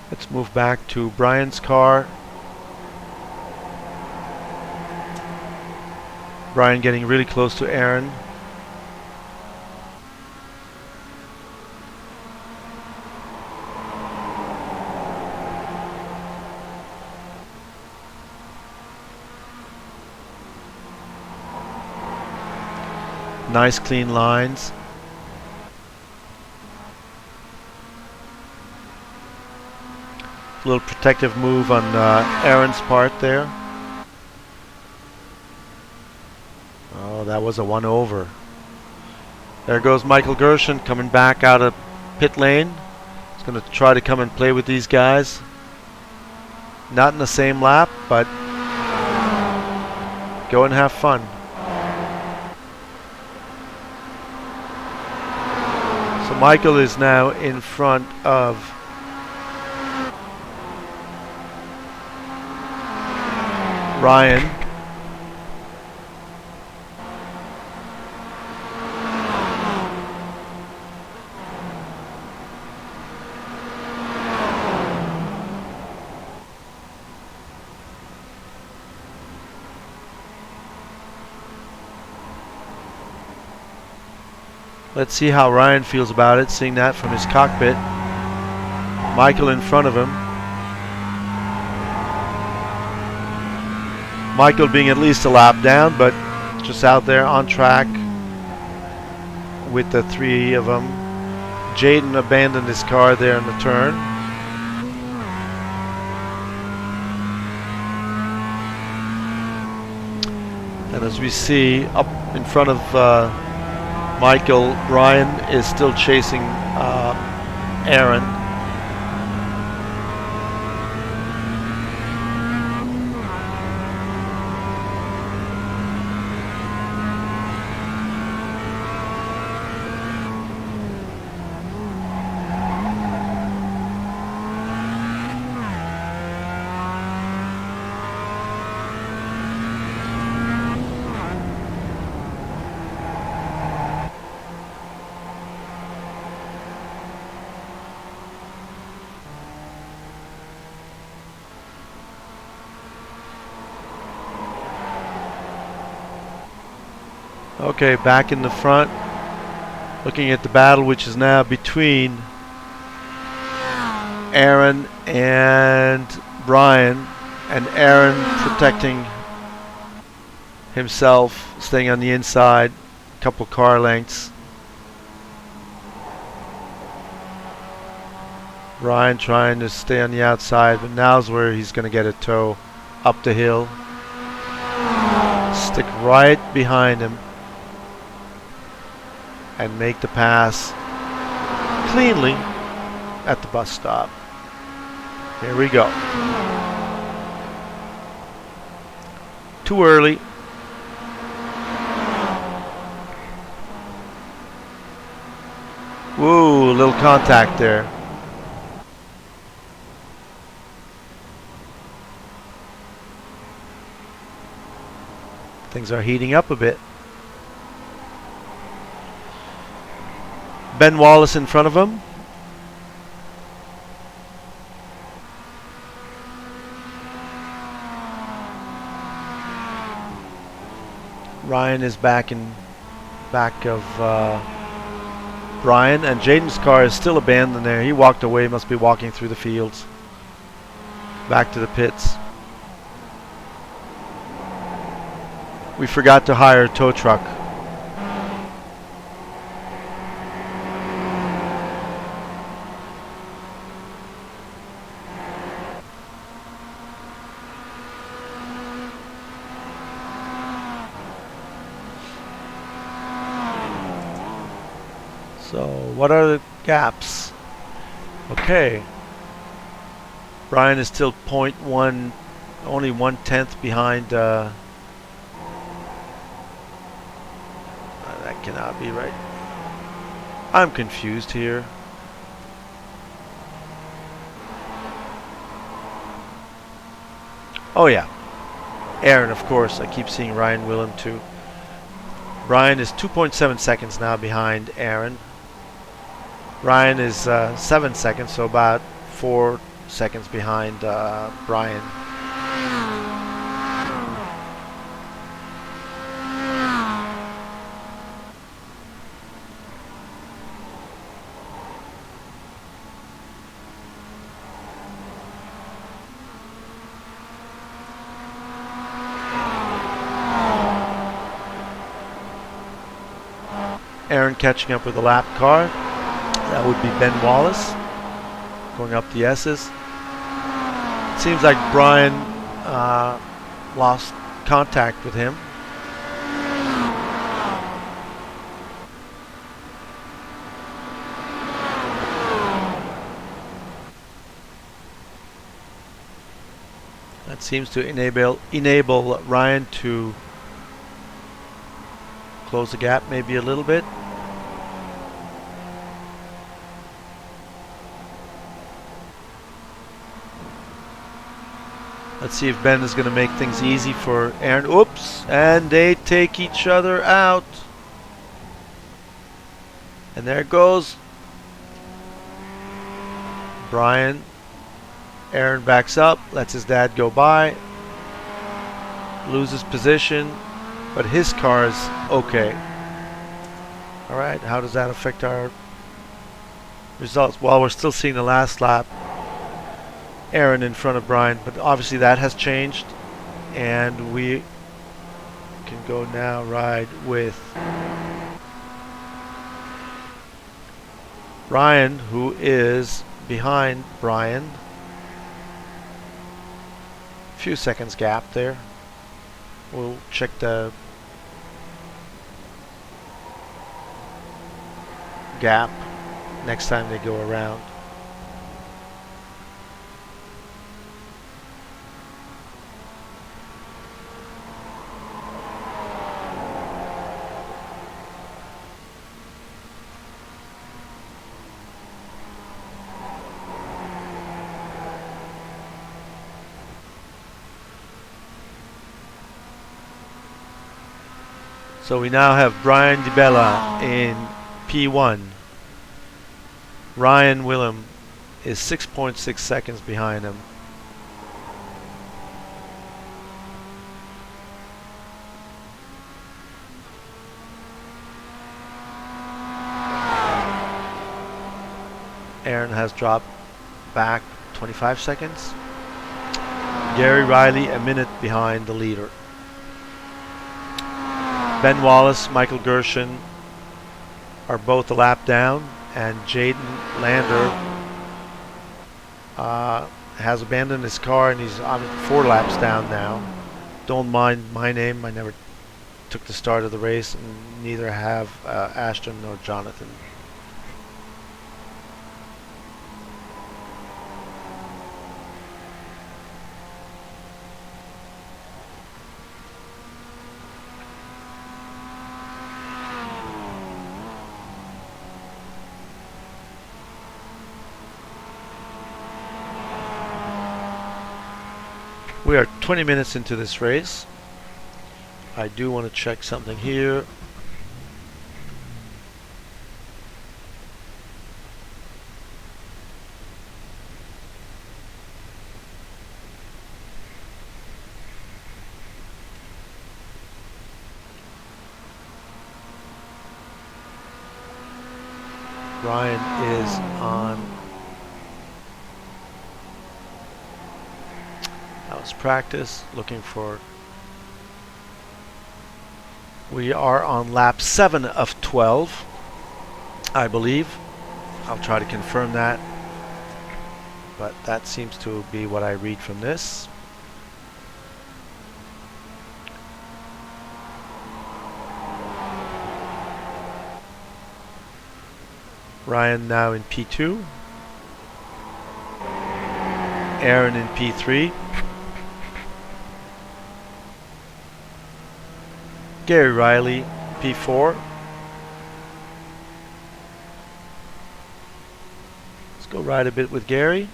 Let's move back to Brian's car. Brian getting really close to Aaron. Nice clean lines. A little protective move on Aaron's part there. Oh, that was a 1 over. There goes Michael Gershon coming back out of pit lane. He's going to try to come and play with these guys. Not in the same lap, but go and have fun. So Michael is now in front of Ryan. Let's see how Ryan feels about it, seeing that from his cockpit. Michael in front of him. Michael being at least a lap down, but just out there on track with the three of them. Jaden abandoned his car there in the turn. And as we see up in front of Michael, Brian is still chasing Aaron. Okay, back in the front, looking at the battle which is now between Aaron and Brian, and Aaron protecting himself, staying on the inside, a couple car lengths. Brian trying to stay on the outside, but now's where he's going to get a tow up the hill. Stick right behind him and make the pass cleanly at the bus stop. Here we go. Too early. Woo, a little contact there. Things are heating up a bit. Ben Wallace in front of him. Ryan is back of Brian, and Jaden's car is still abandoned there. He walked away, must be walking through the fields. Back to the pits. We forgot to hire a tow truck. So, what are the gaps? Okay. Brian is still 0.1, only 1/10 behind. That cannot be right. I'm confused here. Oh yeah. Aaron, of course. I keep seeing Ryan Willem too. Brian is 2.7 seconds now behind Aaron. Ryan is 7 seconds, so about 4 seconds behind Brian. Aaron catching up with the lap car. That would be Ben Wallace going up the S's. It seems like Brian lost contact with him. That seems to enable Ryan to close the gap maybe a little bit. Let's see if Ben is going to make things easy for Aaron. Oops! And they take each other out. And there it goes. Brian. Aaron backs up, lets his dad go by. Loses position, but his car is okay. Alright, how does that affect our results? Well, we're still seeing the last lap. Aaron in front of Brian, but obviously that has changed. and we can go now ride with Ryan, who is behind Brian. Few seconds gap there. We'll check the gap next time they go around. So we now have Brian DiBella in P1. Ryan Willem is 6.6 seconds behind him. Aaron has dropped back 25 seconds. Gary Riley a minute behind the leader. Ben Wallace, Michael Gershon are both a lap down, and Jaden Lander has abandoned his car and he's on 4 laps down now. Don't mind my name, I never took the start of the race, and neither have Ashton nor Jonathan. We are 20 minutes into this race. I do want to check something here. Ryan is on house practice, looking for. We are on lap 7 of 12, I believe. I'll try to confirm that, but that seems to be what I read from this. Ryan now in P2. Aaron in P3. Gary Riley, P4. Let's go ride a bit with Gary.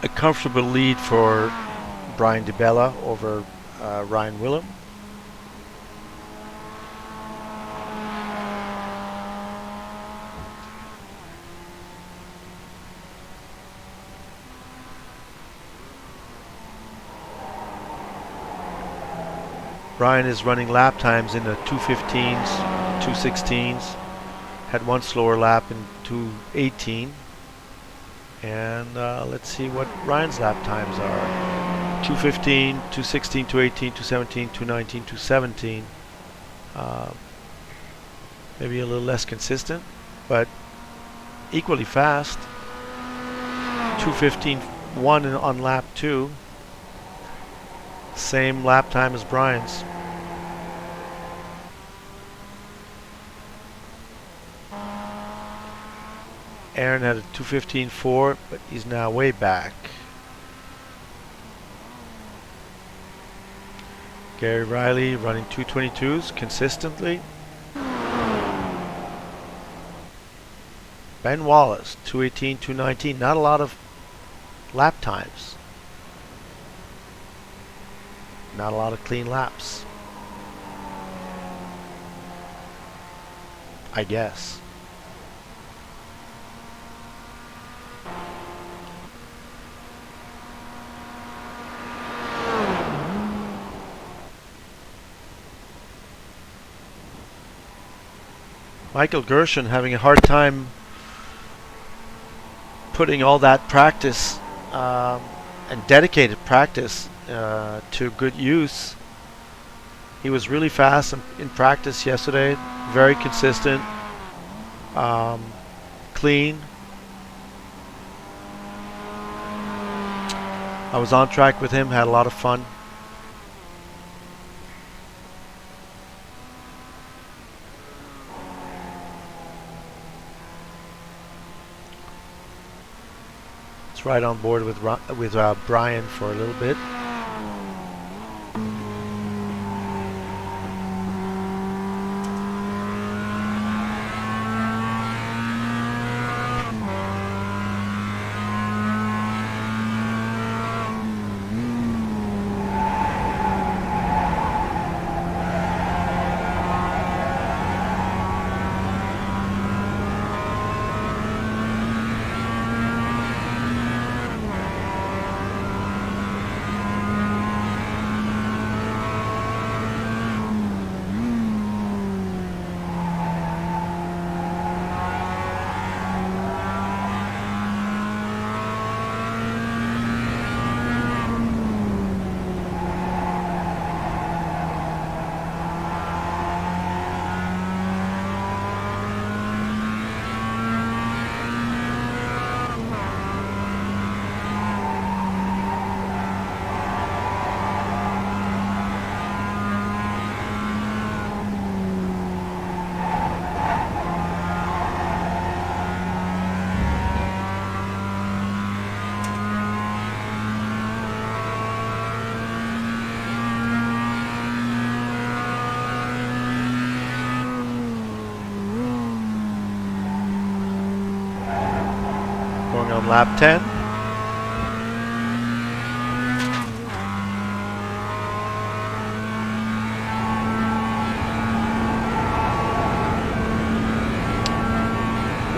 A comfortable lead for Brian DiBella over Ryan Willem. Brian is running lap times in the 2:15s, 2:16s. Had one slower lap in 2:18. And let's see what Ryan's lap times are. 2:15, 2:16, 2:18, 2:17, 2:19, 2:17. Maybe a little less consistent, but equally fast. 2:15.1 on lap 2. Same lap time as Brian's. Aaron had a 2:15.4, but he's now way back. Gary Riley running 2:22s consistently. Ben Wallace 2:18, 2:19. Not a lot of lap times. Not a lot of clean laps, I guess. Michael Gershon having a hard time putting all that practice and dedicated practice to good use. He was really fast in practice yesterday, very consistent, clean. I was on track with him, had a lot of fun. It's right on board with Brian for a little bit. Going on lap 10.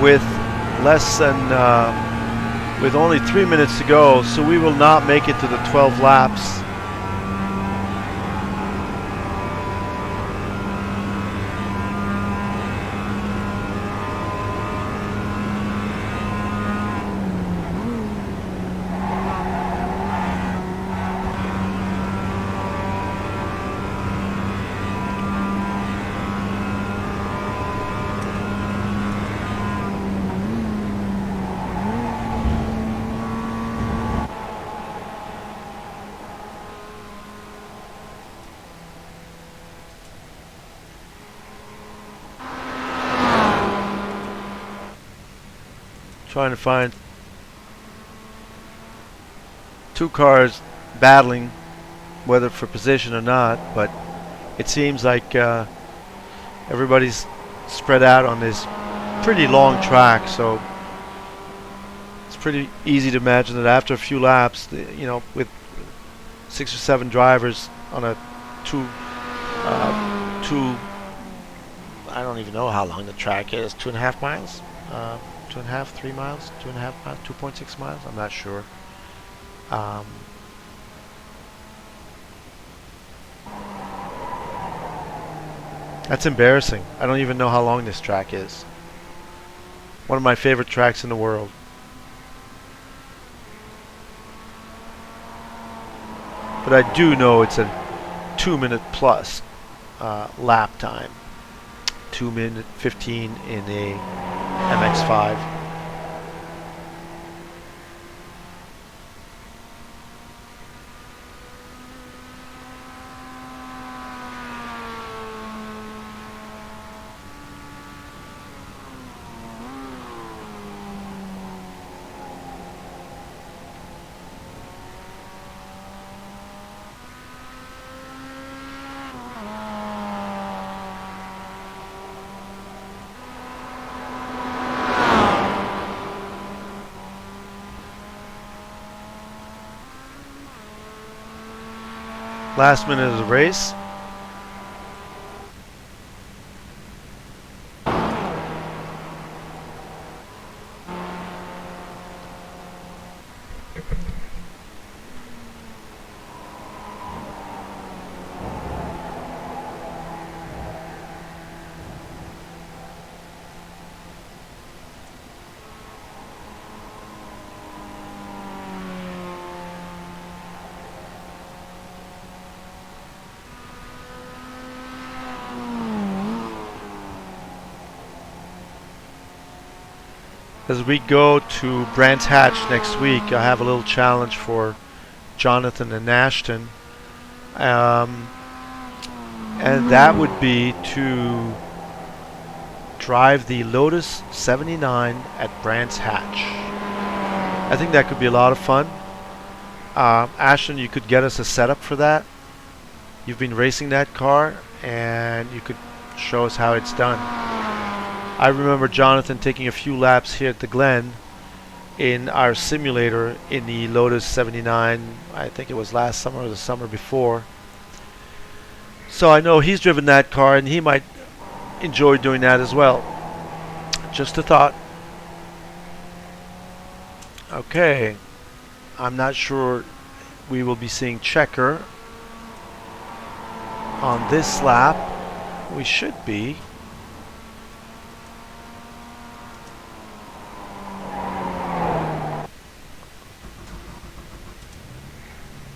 With less than, with only 3 minutes to go, so we will not make it to the 12 laps. Trying to find two cars battling, whether for position or not, but it seems like everybody's spread out on this pretty long track, so it's pretty easy to imagine that after a few laps, you know, with 6 or 7 drivers on a two, I don't even know how long the track is, 2.5 miles? 2.5, 3 miles, 2.5 miles, 2.6 miles. I'm not sure. That's embarrassing. I don't even know how long this track is. One of my favorite tracks in the world. But I do know it's a 2-minute plus lap time. 2:15 in a MX-5. Last minute of the race. As we go to Brands Hatch next week, I have a little challenge for Jonathan and Ashton. And that would be to drive the Lotus 79 at Brands Hatch. I think that could be a lot of fun. Ashton, you could get us a setup for that. You've been racing that car, and you could show us how it's done. I remember Jonathan taking a few laps here at the Glen in our simulator in the Lotus 79. I think it was last summer or the summer before. So I know he's driven that car, and he might enjoy doing that as well. Just a thought. Okay. I'm not sure we will be seeing Checker on this lap. We should be.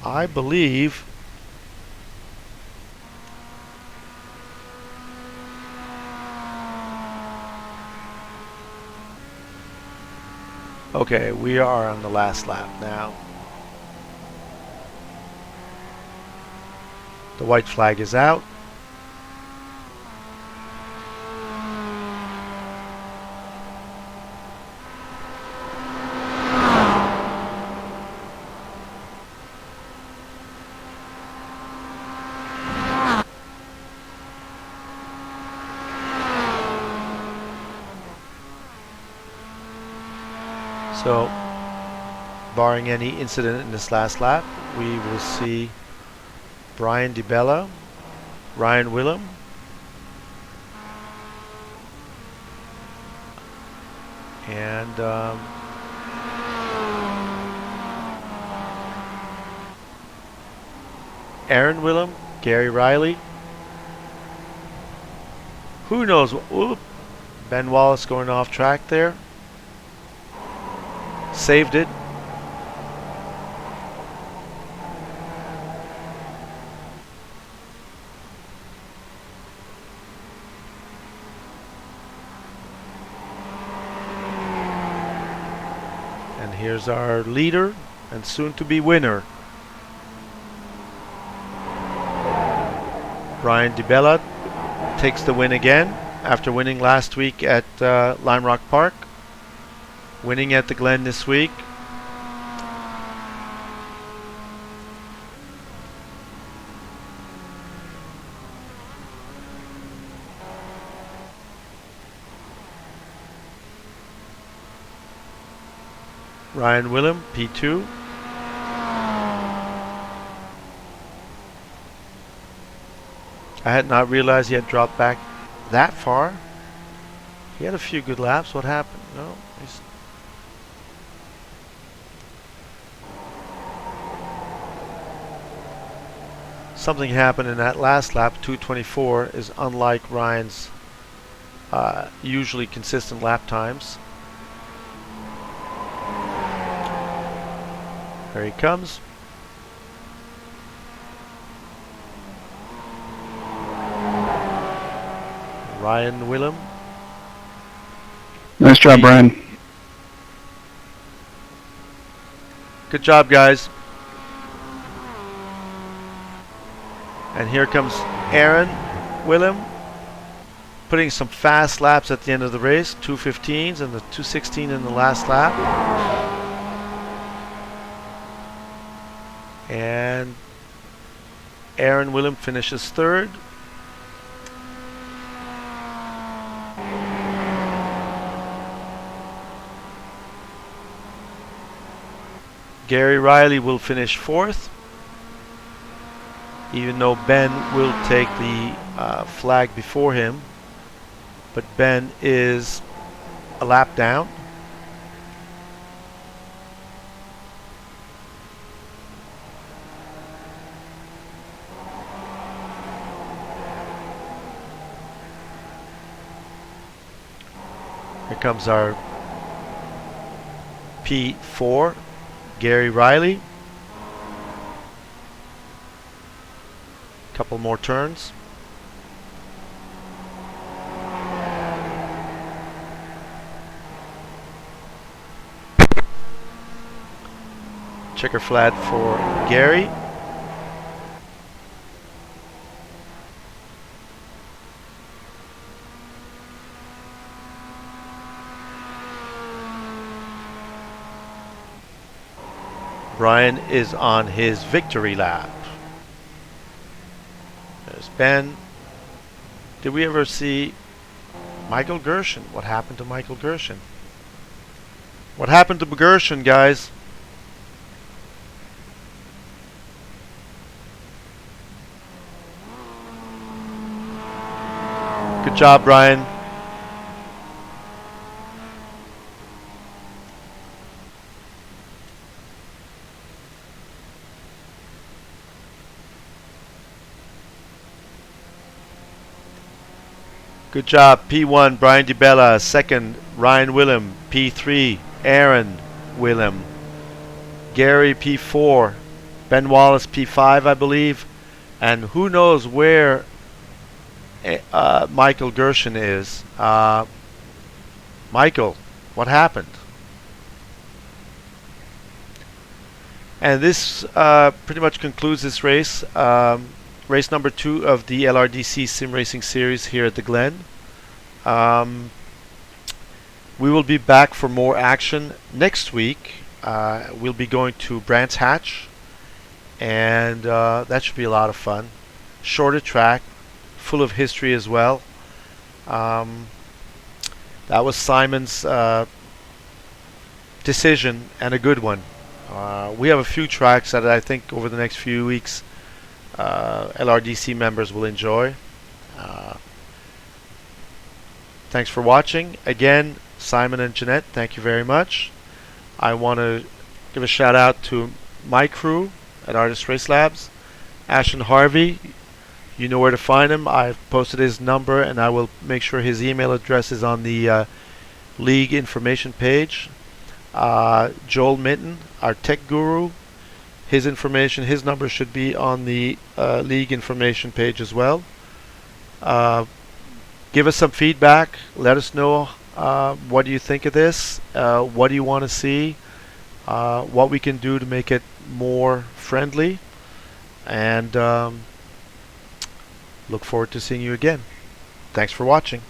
I believe okay, we are on the last lap now. The white flag is out. So, barring any incident in this last lap, we will see Brian DiBella, Ryan Willem, and Aaron Willem, Gary Riley. Who knows? Oop, Ben Wallace going off track there. Saved it. And here's our leader and soon to be winner. Brian DiBella takes the win again after winning last week at Lime Rock Park. Winning at the Glen this week. Ryan Willem, P2. I had not realized he had dropped back that far. He had a few good laps. What happened? No, he's something happened in that last lap. 2:24 is unlike Ryan's usually consistent lap times. There he comes. Ryan Willem. Nice job, Brian. Good job, guys. And here comes Aaron Willem, putting some fast laps at the end of the race. 2:15s and the 2:16 in the last lap. And Aaron Willem finishes third. Gary Riley will finish fourth. even though Ben will take the flag before him. But Ben is a lap down. Here comes our P4, Gary Riley. Couple more turns. Checker flag for Gary. Brian is on his victory lap. There's Ben. Did we ever see Michael Gershon? What happened to Michael Gershon? What happened to Gershon, guys? Good job, Brian. Good job, P1, Brian DiBella. Second, Ryan Willem. P3, Aaron Willem. Gary, P4. Ben Wallace, P5, I believe. And who knows where Michael Gershon is. Michael, what happened? And this pretty much concludes this race. Race number 2 of the LRDC Sim Racing Series here at the Glen. We will be back for more action next week. We'll be going to Brands Hatch, and that should be a lot of fun. Shorter track, full of history as well. That was Simon's decision, and a good one. We have a few tracks that I think over the next few weeks LRDC members will enjoy. Thanks for watching. Again, Simon and Jeanette, thank you very much. I want to give a shout out to my crew at Artist Race Labs. Ashton Harvey, you know where to find him. I've posted his number, and I will make sure his email address is on the league information page. Joel Minton, our tech guru, his information, his number should be on the league information page as well. Give us some feedback. Let us know what do you think of this. What do you want to see? What we can do to make it more friendly. And look forward to seeing you again. Thanks for watching.